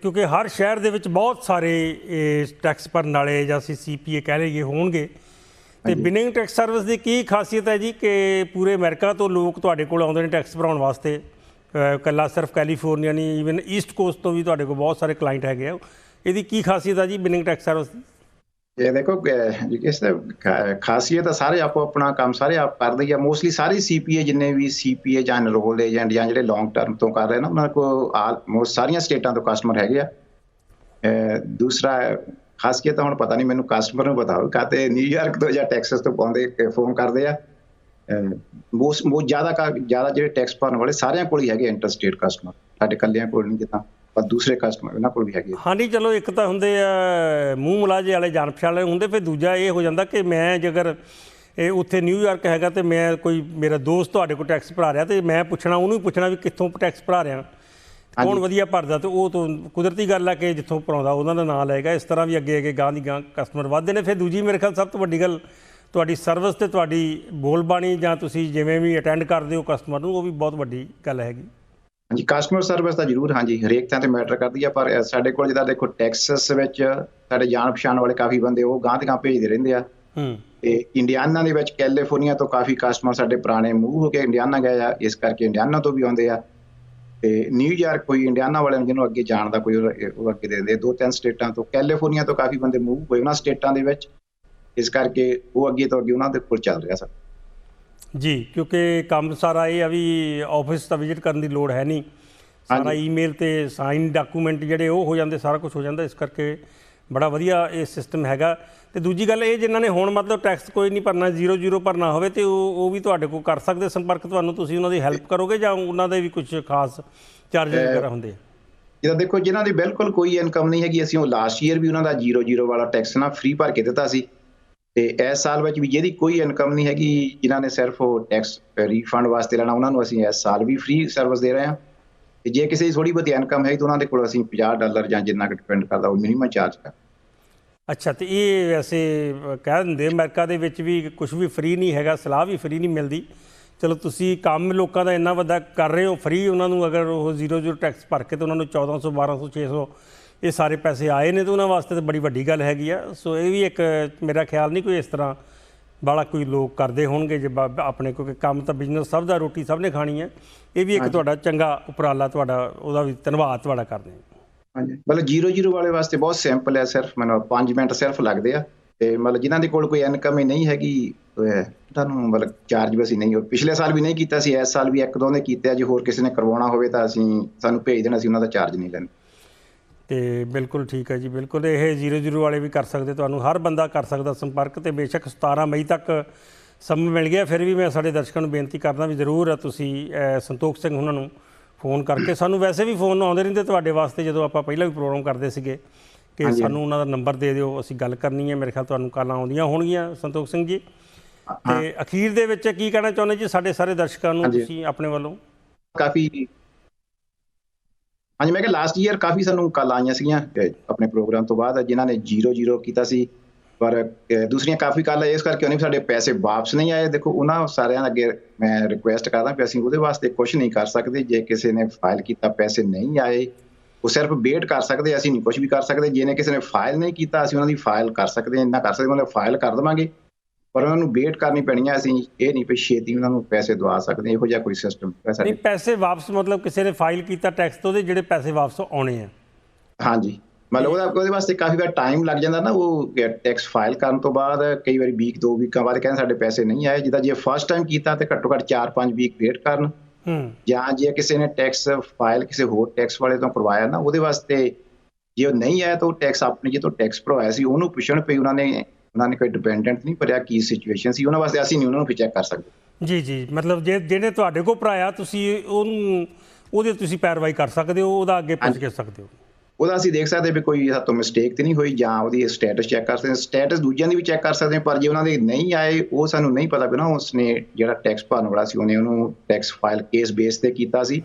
ਕਿਉਂਕਿ ਹਰ ਸ਼ਹਿਰ ਦੇ ਵਿੱਚ ਬਹੁਤ ਸਾਰੇ ਟੈਕਸ ਭਰਨ ਵਾਲੇ ਜਾਂ ਅਸੀਂ CPA ਕਹਿ ਲਈਏ ਹੋਣਗੇ। ਤੇ ਬਿਨਿੰਗ ਟੈਕਸ ਸਰਵਿਸ ਦੀ ਕੀ ਖਾਸੀਅਤ ਹੈ ਜੀ ਕਿ ਪੂਰੇ ਅਮਰੀਕਾ ਤੋਂ ਲੋਕ ਤੁਹਾਡੇ ਕੋਲ ਆਉਂਦੇ ਨੇ ਟੈਕਸ ਭਰਾਉਣ ਵਾਸਤੇ? ਇਕੱਲਾ ਸਿਰਫ ਕੈਲੀਫੋਰਨੀਆ ਨਹੀਂ, ਈਵਨ ਈਸਟ ਕੋਸਟ ਤੋਂ ਵੀ ਤੁਹਾਡੇ ਕੋਲ ਬਹੁਤ ਸਾਰੇ ਕਲਾਇੰਟ ਹੈਗੇ ਆ। ਇਹਦੀ ਕੀ ਖਾਸੀਅਤ ਹੈ ਜੀ ਬਿਨਿੰਗ ਟੈਕਸ ਸਰਵਿਸ ਦੀ? ਇਹ ਦੇਖੋ, ਇਸ ਖਾਸੀਅਤ ਸਾਰੇ ਆਪੋ ਆਪਣਾ ਕੰਮ ਸਾਰੇ ਆਪ ਕਰਦੇ ਹੀ ਆ। ਮੋਸਟਲੀ ਸਾਰੇ CPA ਜਿੰਨੇ ਵੀ CPA ਜਾਂ ਐਨਰੋਲਡ ਏਜੰਟ ਜਾਂ ਜਿਹੜੇ ਲੌਂਗ ਟਰਮ ਤੋਂ ਕਰ ਰਹੇ ਨਾ, ਉਹਨਾਂ ਕੋਲ ਆਲਮੋਸਟ ਸਾਰੀਆਂ ਸਟੇਟਾਂ ਤੋਂ ਕਸਟਮਰ ਹੈਗੇ ਆ। ਦੂਸਰਾ ਖਾਸੀਅਤ ਹੁਣ ਪਤਾ ਨਹੀਂ, ਮੈਨੂੰ ਕਸਟਮਰ ਨੂੰ ਪਤਾ ਹੋਵੇ ਕਾਤੇ ਨਿਊਯਾਰਕ ਤੋਂ ਜਾਂ ਟੈਕਸਸ ਤੋਂ ਪਾਉਂਦੇ ਫੋਨ ਕਰਦੇ ਆ। ਬਹੁਤ ਜ਼ਿਆਦਾ ਜਿਹੜੇ ਟੈਕਸ ਭਰਨ ਵਾਲੇ ਸਾਰਿਆਂ ਕੋਲ ਹੀ ਹੈਗੇ ਇੰਟਰ ਸਟੇਟ ਕਸਟਮਰ, ਸਾਡੇ ਇਕੱਲਿਆਂ ਕੋਲ ਨਹੀਂ। ਜਿੱਦਾਂ ਪਰ ਦੂਸਰੇ ਕਸਟਮਰ ਇਹਨਾਂ ਕੋਲ ਵੀ ਹੈਗੇ। ਹਾਂਜੀ, ਚਲੋ ਇੱਕ ਤਾਂ ਹੁੰਦੇ ਆ ਮੂੰਹ ਮੁਲਾਜੇ ਵਾਲੇ ਜਾਣ ਪਛਾਣ ਵਾਲੇ ਹੁੰਦੇ, ਫਿਰ ਦੂਜਾ ਇਹ ਹੋ ਜਾਂਦਾ ਕਿ ਮੈਂ ਜੇਕਰ ਉੱਥੇ ਨਿਊਯਾਰਕ ਹੈਗਾ ਤੇ ਮੈਂ ਕੋਈ ਮੇਰਾ ਦੋਸਤ ਤੁਹਾਡੇ ਕੋਲ ਟੈਕਸ ਭਰਾ ਰਿਹਾ ਤੇ ਮੈਂ ਪੁੱਛਣਾ, ਉਹਨੂੰ ਵੀ ਪੁੱਛਣਾ ਵੀ ਕਿੱਥੋਂ ਟੈਕਸ ਭਰਾ ਰਿਹਾ, ਕੌਣ ਵਧੀਆ ਭਰਦਾ, ਤੇ ਉਹ ਤੋਂ ਕੁਦਰਤੀ ਗੱਲ ਹੈ ਕਿ ਜਿੱਥੋਂ ਭਰਾਉਂਦਾ ਉਹਨਾਂ ਦਾ ਨਾਂ ਲਏਗਾ। ਇਸ ਤਰ੍ਹਾਂ ਵੀ ਅੱਗੇ ਗਾਂ ਦੀ ਗਾਂ ਕਸਟਮਰ ਵੱਧਦੇ ਨੇ। ਫਿਰ ਦੂਜੀ ਮੇਰੇ ਖਿਆਲ ਸਭ ਤੋਂ ਵੱਡੀ ਗੱਲ ਤੁਹਾਡੀ ਸਰਵਿਸ ਤੇ ਤੁਹਾਡੀ ਬੋਲਬਾਣੀ ਜਾਂ ਤੁਸੀਂ ਜਿਵੇਂ ਵੀ ਅਟੈਂਡ ਕਰਦੇ ਹੋ ਕਸਟਮਰ ਨੂੰ, ਉਹ ਵੀ ਬਹੁਤ ਵੱਡੀ ਗੱਲ ਹੈਗੀ। ਹਾਂਜੀ, ਕਸਟਮਰ ਸਰਵਿਸ ਤਾਂ ਜ਼ਰੂਰ ਹਰੇਕ ਥਾਂ ਤੇ ਮੈਟਰ ਕਰਦੀ ਆ। ਪਰ ਸਾਡੇ ਕੋਲ ਜਿੱਦਾਂ ਦੇਖੋ ਟੈਕਸਸ ਵਿੱਚ ਸਾਡੇ ਜਾਣ ਪਛਾਣ ਵਾਲੇ ਕਾਫੀ ਬੰਦੇ ਉਹ ਗਾਂ ਤੇ ਗਾਂ ਭੇਜਦੇ ਰਹਿੰਦੇ ਆ। ਤੇ ਇੰਡੀਆਨਾ ਦੇ ਵਿੱਚ ਕੈਲੀਫੋਰਨੀਆ ਤੋਂ ਕਾਫੀ ਕਸਟਮਰ ਸਾਡੇ ਪੁਰਾਣੇ ਮੂਵ ਹੋ ਕੇ ਇੰਡੀਆਨਾ ਗਏ ਆ, ਇਸ ਕਰਕੇ ਇੰਡੀਆਨਾ ਤੋਂ ਵੀ ਆਉਂਦੇ ਆ। ਤੇ ਨਿਊਯਾਰਕ ਕੋਈ ਇੰਡੀਆਨਾ ਵਾਲਿਆਂ ਨੂੰ ਜਿਹਨੂੰ ਅੱਗੇ ਜਾਣ ਦਾ ਕੋਈ ਉਹ ਅੱਗੇ ਦੇ ਦਿੰਦੇ। 2-3 ਸਟੇਟਾਂ ਤੋਂ, ਕੈਲੀਫੋਰਨੀਆ ਤੋਂ ਕਾਫੀ ਬੰਦੇ ਮੂਵ ਹੋਏ ਉਹਨਾਂ ਸਟੇਟਾਂ ਦੇ ਵਿੱਚ, ਇਸ ਕਰਕੇ ਉਹ ਅੱਗੇ ਤੋਂ ਅੱਗੇ ਉਹਨਾਂ ਦੇ ਕੋਲ ਚੱਲ ਰਿਹਾ ਸਰ। ਜੀ, ਕਿਉਂਕਿ ਕੰਮ ਸਾਰਾ ਇਹ ਆ ਵੀ ਆਫਿਸ ਤਾਂ ਵਿਜ਼ਿਟ ਕਰਨ ਦੀ ਲੋੜ ਹੈ ਨਹੀਂ, ਸਾਰਾ ਈਮੇਲ ਤੇ ਸਾਈਨ ਡਾਕੂਮੈਂਟ ਜਿਹੜੇ ਉਹ ਹੋ ਜਾਂਦੇ, ਸਾਰਾ ਕੁਝ ਹੋ ਜਾਂਦਾ। ਇਸ ਕਰਕੇ ਬੜਾ ਵਧੀਆ ਇਹ ਸਿਸਟਮ ਹੈਗਾ। ਤੇ ਦੂਜੀ ਗੱਲ ਇਹ, ਜਿਨ੍ਹਾਂ ਨੇ ਹੁਣ ਮਤਲਬ ਟੈਕਸ ਕੋਈ ਨਹੀਂ ਭਰਨਾ, 00 ਭਰਨਾ ਹੋਵੇ ਤੇ ਉਹ ਵੀ ਤੁਹਾਡੇ ਕੋਲ ਕਰ ਸਕਦੇ ਸੰਪਰਕ। ਤੁਹਾਨੂੰ ਤੁਸੀਂ ਉਹਨਾਂ ਦੀ ਹੈਲਪ ਕਰੋਗੇ ਜਾਂ ਉਹਨਾਂ ਦੇ ਵੀ ਕੁਝ ਖਾਸ ਚਾਰਜਿਸ ਵਗੈਰਾ ਹੁੰਦੇ ਆ? ਜਿੱਦਾਂ ਦੇਖੋ, ਜਿਨ੍ਹਾਂ ਦੀ ਬਿਲਕੁਲ ਕੋਈ ਇਨਕਮ ਨਹੀਂ ਹੈਗੀ, ਅਸੀਂ ਉਹ ਲਾਸਟ ਈਅਰ ਵੀ ਉਹਨਾਂ ਦਾ 00 ਵਾਲਾ ਟੈਕਸ ਨਾ ਫ੍ਰੀ ਭਰ ਕੇ ਦਿੱਤਾ ਸੀ। ਤੇ ਇਸ ਸਾਲ ਵਿੱਚ ਵੀ ਜਿਹਦੀ ਕੋਈ ਇਨਕਮ ਨਹੀਂ ਹੈਗੀ, ਜਿਨ੍ਹਾਂ ਨੇ ਸਿਰਫ ਉਹ ਟੈਕਸ ਰੀਫੰਡ ਵਾਸਤੇ ਲੈਣਾ, ਉਹਨਾਂ ਨੂੰ ਅਸੀਂ ਇਸ ਸਾਲ ਵੀ ਫ੍ਰੀ ਸਰਵਿਸ ਦੇ ਰਹੇ ਹਾਂ। ਤੇ ਜੇ ਕਿਸੇ ਦੀ ਥੋੜੀ ਬਹੁਤੀ ਇਨਕਮ ਹੈ ਤਾਂ ਉਹਨਾਂ ਦੇ ਕੋਲ ਅਸੀਂ $50 ਜਾਂ ਜਿੰਨਾ ਕੁ ਡਿਪੈਂਡ ਕਰਦਾ ਉਹ ਮਿਨੀਮਮ ਚਾਰਜ ਕਰ। ਅੱਛਾ, ਤੇ ਇਹ ਵੈਸੇ ਕਹਿ ਦਿੰਦੇ ਅਮਰੀਕਾ ਦੇ ਵਿੱਚ ਵੀ ਕੁਝ ਵੀ ਫ੍ਰੀ ਨਹੀਂ ਹੈਗਾ, ਸਲਾਹ ਵੀ ਫ੍ਰੀ ਨਹੀਂ ਮਿਲਦੀ। ਚਲੋ ਤੁਸੀਂ ਕੰਮ ਲੋਕਾਂ ਦਾ ਇੰਨਾ ਵੱਡਾ ਕਰ ਰਹੇ ਹੋ ਫ੍ਰੀ, ਉਹਨਾਂ ਨੂੰ ਅਗਰ ਉਹ 00 ਟੈਕਸ ਭਰ ਕੇ ਤੇ ਉਹਨਾਂ ਨੂੰ 1400 1200 600 ਇਹ ਸਾਰੇ ਪੈਸੇ ਆਏ ਨੇ, ਤਾਂ ਉਹਨਾਂ ਵਾਸਤੇ ਤਾਂ ਬੜੀ ਵੱਡੀ ਗੱਲ ਹੈਗੀ ਆ। ਸੋ ਇਹ ਵੀ ਇੱਕ ਮੇਰਾ ਖਿਆਲ ਨਹੀਂ ਕੋਈ ਇਸ ਤਰ੍ਹਾਂ ਵਾਲਾ ਕੋਈ ਲੋਕ ਕਰਦੇ ਹੋਣਗੇ ਜੇ ਆਪਣੇ, ਕਿਉਂਕਿ ਕੰਮ ਤਾਂ ਬਿਜ਼ਨਸ ਸਭ ਦਾ, ਰੋਟੀ ਸਭ ਨੇ ਖਾਣੀ ਹੈ। ਇਹ ਵੀ ਇੱਕ ਤੁਹਾਡਾ ਚੰਗਾ ਉਪਰਾਲਾ, ਤੁਹਾਡਾ ਉਹਦਾ ਵੀ ਧੰਨਵਾਦ ਤੁਹਾਡਾ ਕਰਦੇ ਹਾਂ। ਹਾਂਜੀ, ਮਤਲਬ 00 ਵਾਲੇ ਵਾਸਤੇ ਬਹੁਤ ਸਿੰਪਲ ਹੈ, ਸਿਰਫ ਮੈਨੂੰ 5 ਮਿੰਟ ਸਿਰਫ ਲੱਗਦੇ ਆ। ਤੇ ਮਤਲਬ ਜਿਨ੍ਹਾਂ ਦੇ ਕੋਲ ਕੋਈ ਇਨਕਮ ਹੀ ਨਹੀਂ ਹੈਗੀ, ਤੁਹਾਨੂੰ ਮਤਲਬ ਚਾਰਜ ਵੀ ਅਸੀਂ ਨਹੀਂ, ਪਿਛਲੇ ਸਾਲ ਵੀ ਨਹੀਂ ਕੀਤਾ ਸੀ, ਇਸ ਸਾਲ ਵੀ 1-2 ਨੇ ਕੀਤੇ ਆ। ਜੇ ਹੋਰ ਕਿਸੇ ਨੇ ਕਰਵਾਉਣਾ ਹੋਵੇ ਤਾਂ ਸਾਨੂੰ ਭੇਜ ਦੇਣਾ, ਅਸੀਂ ਉਹਨਾਂ ਦਾ ਚਾਰਜ ਨਹੀਂ ਲੈਂਦੇ। ਤੇ ਬਿਲਕੁਲ ਠੀਕ ਹੈ ਜੀ, ਬਿਲਕੁਲ ਇਹ 00 ਵਾਲੇ ਵੀ ਕਰ ਸਕਦੇ, ਤੁਹਾਨੂੰ ਹਰ ਬੰਦਾ ਕਰ ਸਕਦਾ ਸੰਪਰਕ। ਤੇ ਬੇਸ਼ੱਕ 17 ਮਈ ਤੱਕ ਸਮਾਂ ਮਿਲ ਗਿਆ, ਫਿਰ ਵੀ ਮੈਂ ਸਾਡੇ ਦਰਸ਼ਕਾਂ ਨੂੰ ਬੇਨਤੀ ਕਰਦਾ ਵੀ ਜ਼ਰੂਰ ਤੁਸੀਂ ਸੰਤੋਖ ਸਿੰਘ ਉਹਨਾਂ ਨੂੰ ਫੋਨ ਕਰਕੇ, ਸਾਨੂੰ ਵੈਸੇ ਵੀ ਫੋਨ ਆਉਂਦੇ ਰਹਿੰਦੇ ਤੁਹਾਡੇ ਵਾਸਤੇ ਜਦੋਂ ਆਪਾਂ ਪਹਿਲਾਂ ਵੀ ਪ੍ਰੋਗਰਾਮ ਕਰਦੇ ਸੀਗੇ, ਕਿ ਸਾਨੂੰ ਉਹਨਾਂ ਦਾ ਨੰਬਰ ਦੇ ਦਿਓ, ਅਸੀਂ ਗੱਲ ਕਰਨੀ ਹੈ। ਮੇਰੇ ਖਿਆਲ ਤੁਹਾਨੂੰ ਕਾਲਾਂ ਆਉਂਦੀਆਂ ਹੋਣਗੀਆਂ ਸੰਤੋਖ ਸਿੰਘ ਜੀ। ਤੇ ਅਖੀਰ ਦੇ ਵਿੱਚ ਕੀ ਕਹਿਣਾ ਚਾਹੁੰਦੇ ਜੀ ਸਾਡੇ ਸਾਰੇ ਦਰਸ਼ਕਾਂ ਨੂੰ ਤੁਸੀਂ ਆਪਣੇ ਵੱਲੋਂ? ਕਾਫੀ ਹਾਂਜੀ, ਮੈਂ ਕਿਹਾ ਲਾਸਟ ਈਅਰ ਕਾਫੀ ਸਾਨੂੰ ਕਾਲ ਆਈਆਂ ਸੀਗੀਆਂ ਆਪਣੇ ਪ੍ਰੋਗਰਾਮ ਤੋਂ ਬਾਅਦ, ਜਿਨ੍ਹਾਂ ਨੇ 0 ਕੀਤਾ ਸੀ, ਪਰ ਦੂਸਰੀਆਂ ਕਾਫੀ ਕਾਲ ਇਸ ਕਰਕੇ ਉਹਨੇ ਸਾਡੇ ਪੈਸੇ ਵਾਪਸ ਨਹੀਂ ਆਏ। ਦੇਖੋ ਉਹਨਾਂ ਸਾਰਿਆਂ ਅੱਗੇ ਮੈਂ ਰਿਕੁਐਸਟ ਕਰਦਾ ਕਿ ਅਸੀਂ ਉਹਦੇ ਵਾਸਤੇ ਕੁਝ ਨਹੀਂ ਕਰ ਸਕਦੇ। ਜੇ ਕਿਸੇ ਨੇ ਫਾਈਲ ਕੀਤਾ ਪੈਸੇ ਨਹੀਂ ਆਏ, ਉਹ ਸਿਰਫ ਵੇਟ ਕਰ ਸਕਦੇ, ਅਸੀਂ ਨਹੀਂ ਕੁਝ ਵੀ ਕਰ ਸਕਦੇ। ਜਿਹਨੇ ਕਿਸੇ ਨੇ ਫਾਈਲ ਨਹੀਂ ਕੀਤਾ, ਅਸੀਂ ਉਹਨਾਂ ਦੀ ਫਾਈਲ ਕਰ ਸਕਦੇ, ਇੰਨਾ ਕਰ ਸਕਦੇ, ਮਤਲਬ ਫਾਈਲ ਕਰ ਦੇਵਾਂਗੇ, ਪਰ ਉਹਨਾਂ ਨੂੰ ਵੇਟ ਕਰਨੀ ਪੈਣੀ ਹੈ। ਅਸੀਂ ਇਹ ਨਹੀਂ ਵੀ ਛੇਤੀ ਉਹਨਾਂ ਨੂੰ ਪੈਸੇ ਦਵਾ ਸਕਦੇ, ਇਹੋ ਜਿਹਾ ਕੋਈ ਸਿਸਟਮ ਨਹੀਂ। ਪੈਸੇ ਵਾਪਸ ਮਤਲਬ ਕਿਸੇ ਨੇ ਫਾਈਲ ਕੀਤਾ ਟੈਕਸ ਤੋਂ, ਉਹਦੇ ਜਿਹੜੇ ਪੈਸੇ ਵਾਪਸ ਆਉਣੇ ਆ? ਹਾਂਜੀ, ਮਤਲਬ ਉਹਦੇ ਵਾਸਤੇ ਕਾਫੀ ਵਾਰ ਟਾਈਮ ਲੱਗ ਜਾਂਦਾ ਨਾ। ਉਹ ਟੈਕਸ ਫਾਈਲ ਕਰਨ ਤੋਂ ਬਾਅਦ ਕਈ ਵਾਰੀ ਵੀਕ 2 ਵੀਕਾਂ ਬਾਅਦ ਕਹਿੰਦੇ ਸਾਡੇ ਪੈਸੇ ਨਹੀਂ ਆਏ। ਜਿੱਦਾਂ ਜੇ ਫਸਟ ਟਾਈਮ ਕੀਤਾ ਤੇ ਘੱਟੋ ਘੱਟ 4-5 ਵੀਕ ਵੇਟ ਕਰਨ, ਜਾਂ ਜੇ ਕਿਸੇ ਨੇ ਟੈਕਸ ਫਾਈਲ ਕਿਸੇ ਹੋਰ ਟੈਕਸ ਵਾਲੇ ਤੋਂ ਕਰਵਾਇਆ ਨਾ, ਉਹਦੇ ਵਾਸਤੇ ਜੇ ਉਹ ਨਹੀਂ ਆਇਆ ਤਾਂ ਉਹ ਟੈਕਸ ਆਪਣੇ ਜੇ ਤੋਂ ਟੈਕਸ ਭਰਵਾਇਆ ਸੀ ਉਹਨੂੰ ਪੁੱਛਣ ਪਈ ਉਹਨਾਂ ਨੇ ਕੋਈ ਡਿਪੈਂਡੈਂਟ ਨਹੀਂ ਭਰਿਆ, ਕੀ ਸਿਚੁਏਸ਼ਨ ਸੀ ਉਹਨਾਂ ਵਾਸਤੇ, ਅਸੀਂ ਨਹੀਂ ਉਹਨਾਂ ਨੂੰ ਚੈੱਕ ਕਰ ਸਕਦੇ। ਜੀ, ਮਤਲਬ ਜਿਹਨੇ ਤੁਹਾਡੇ ਕੋਲ ਭਰਾਇਆ ਤੁਸੀਂ ਉਹਦੇ ਤੁਸੀਂ ਪੈਰਵਾਈ ਕਰ ਸਕਦੇ ਹੋ, ਉਹਦਾ ਅੱਗੇ ਪੁੱਛ ਕੇ ਸਕਦੇ ਹੋ, ਉਹਦਾ ਅਸੀਂ ਦੇਖ ਸਕਦੇ ਵੀ ਕੋਈ ਸਾਡੇ ਤੋਂ ਮਿਸਟੇਕ ਤੇ ਨਹੀਂ ਹੋਈ, ਜਾਂ ਉਹਦੀ ਸਟੇਟਸ ਚੈੱਕ ਕਰ ਸਕਦੇ, ਸਟੇਟਸ ਦੂਜਿਆਂ ਦੀ ਵੀ ਚੈੱਕ ਕਰ ਸਕਦੇ। ਪਰ ਜੇ ਉਹਨਾਂ ਦੇ ਨਹੀਂ ਆਏ, ਉਹ ਸਾਨੂੰ ਨਹੀਂ ਪਤਾ ਵੀ ਨਾ ਉਸਨੇ ਜਿਹੜਾ ਟੈਕਸ ਭਰਨ ਵਾਲਾ ਸੀ ਉਹਨੇ ਉਹਨੂੰ ਟੈਕਸ ਫਾਈਲ ਕੇਸ ਬੇਸ ਤੇ ਕੀਤਾ ਸੀ।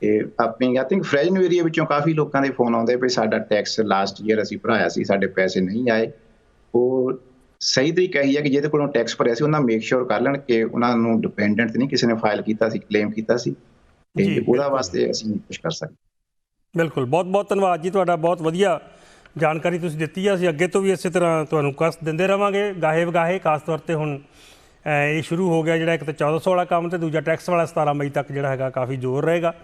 ਤੇ ਆਪਣੀ ਆਈ ਥਿੰਕ ਫਰੈਜ਼ਨੋ ਏਰੀਆ ਵਿੱਚੋਂ ਕਾਫੀ ਲੋਕਾਂ ਦੇ ਫੋਨ ਆਉਂਦੇ ਵੀ ਸਾਡਾ ਟੈਕਸ ਲਾਸਟ ਈਅਰ ਅਸੀਂ ਭਰਾਇਆ ਸੀ, ਸਾਡੇ ਪੈਸੇ ਨਹੀਂ ਆਏ। ਉਹ ਸਹੀ ਤਰੀਕਾ ਇਹੀ ਹੈ ਕਿ ਜਿਹਦੇ ਕੋਲੋਂ ਟੈਕਸ ਭਰਿਆ ਸੀ ਉਹਨਾਂ ਮੇਕ ਸ਼ੋਰ ਕਰ ਲੈਣ ਕਿ ਉਹਨਾਂ ਨੂੰ ਡਿਪੈਂਡੈਂਟ ਨਹੀਂ ਕਿਸੇ ਨੇ ਫਾਈਲ ਕੀਤਾ ਸੀ, ਕਲੇਮ ਕੀਤਾ ਸੀ, ਤੇ ਉਹਦਾ ਵਾਸਤੇ ਅਸੀਂ ਨਹੀਂ ਕੁਝ ਕਰ ਸਕਦੇ। ਬਿਲਕੁਲ, ਬਹੁਤ ਬਹੁਤ ਧੰਨਵਾਦ ਜੀ ਤੁਹਾਡਾ, ਬਹੁਤ ਵਧੀਆ ਜਾਣਕਾਰੀ ਤੁਸੀਂ ਦਿੱਤੀ ਹੈ। ਅਸੀਂ ਅੱਗੇ ਤੋਂ ਵੀ ਇਸੇ ਤਰ੍ਹਾਂ ਤੁਹਾਨੂੰ ਕਸ਼ਟ ਦਿੰਦੇ ਰਹਾਂਗੇ ਗਾਹੇ ਵਗਾਹੇ। ਖਾਸ ਤੌਰ 'ਤੇ ਹੁਣ ਇਹ ਸ਼ੁਰੂ ਹੋ ਗਿਆ ਜਿਹੜਾ ਇੱਕ ਤਾਂ 1400 ਵਾਲਾ ਕੰਮ, ਤੇ ਦੂਜਾ ਟੈਕਸ ਵਾਲਾ 17 ਮਈ ਤੱਕ ਜਿਹੜਾ ਹੈਗਾ ਕਾਫੀ ਜ਼ੋਰ ਰਹੇਗਾ।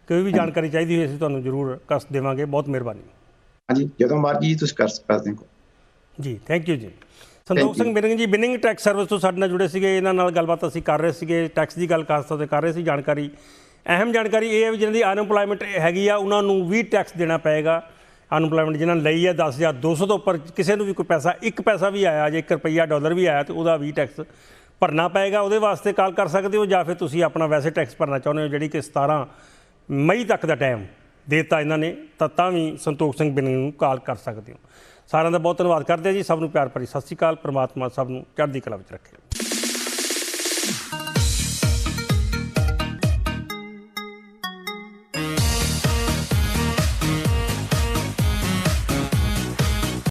ਕੋਈ ਵੀ ਜਾਣਕਾਰੀ ਚਾਹੀਦੀ ਹੋਈ ਅਸੀਂ ਤੁਹਾਨੂੰ ਜ਼ਰੂਰ ਕਸ਼ਟ ਦੇਵਾਂਗੇ। ਬਹੁਤ ਮਿਹਰਬਾਨੀ। ਹਾਂਜੀ, ਜਦੋਂ ਮਰਜ਼ੀ ਤੁਸੀਂ ਕਰ ਸਕਦੇ ਹੋ ਜੀ। ਥੈਂਕ ਯੂ ਜੀ। ਸੰਤੋਖ ਸਿੰਘ ਬਿਨਿੰਗ ਜੀ, ਬਿਨਿੰਗ ਟੈਕਸ ਸਰਵਿਸ ਤੋਂ ਸਾਡੇ ਨਾਲ ਜੁੜੇ ਸੀਗੇ। ਇਹਨਾਂ ਨਾਲ ਗੱਲਬਾਤ ਅਸੀਂ ਕਰ ਰਹੇ ਸੀਗੇ, ਟੈਕਸ ਦੀ ਗੱਲ ਖਾਸ ਤੌਰ 'ਤੇ ਕਰ ਰਹੇ ਸੀ। ਜਾਣਕਾਰੀ, ਅਹਿਮ ਜਾਣਕਾਰੀ ਇਹ ਹੈ ਵੀ ਜਿਹਨਾਂ ਦੀ ਅਨਐਮਪਲਾਇਮੈਂਟ ਹੈਗੀ ਆ ਉਹਨਾਂ ਨੂੰ ਵੀ ਟੈਕਸ ਦੇਣਾ ਪਏਗਾ। ਅਨਐਮਪਲਾਇਮੈਂਟ ਜਿਹਨਾਂ ਨੇ ਲਈ ਹੈ 10,200 ਤੋਂ ਉੱਪਰ, ਕਿਸੇ ਨੂੰ ਵੀ ਕੋਈ ਪੈਸਾ, ਇੱਕ ਪੈਸਾ ਵੀ ਆਇਆ, ਜੇ $1 ਡਾਲਰ ਵੀ ਆਇਆ, ਤਾਂ ਉਹਦਾ ਵੀ ਟੈਕਸ ਭਰਨਾ ਪਏਗਾ। ਉਹਦੇ ਵਾਸਤੇ ਕਾਲ ਕਰ ਸਕਦੇ ਹੋ, ਜਾਂ ਫਿਰ ਤੁਸੀਂ ਆਪਣਾ ਵੈਸੇ ਟੈਕਸ ਭਰਨਾ ਚਾਹੁੰਦੇ ਹੋ, ਜਿਹੜੀ ਕਿ 17 ਮਈ ਤੱਕ ਦਾ ਟਾਈਮ ਦੇ ਦਿੱਤਾ ਇਹਨਾਂ ਨੇ, ਤਾਂ ਵੀ ਸੰਤੋਖ ਸਿੰਘ ਬਿਨਿੰਗ ਨੂੰ ਕਾਲ ਕਰ ਸਕਦੇ ਹੋ। ਸਾਰਿਆਂ ਦਾ ਬਹੁਤ ਧੰਨਵਾਦ ਕਰਦੇ ਹਾਂ ਜੀ। ਸਭ ਨੂੰ ਪਿਆਰ ਭਰੀ ਸਤਿ ਸ਼੍ਰੀ ਅਕਾਲ। ਪ੍ਰਮਾਤਮਾ ਸਭ ਨੂੰ ਚੜ੍ਹਦੀ ਕਲਾ ਵਿੱਚ ਰੱਖੇ।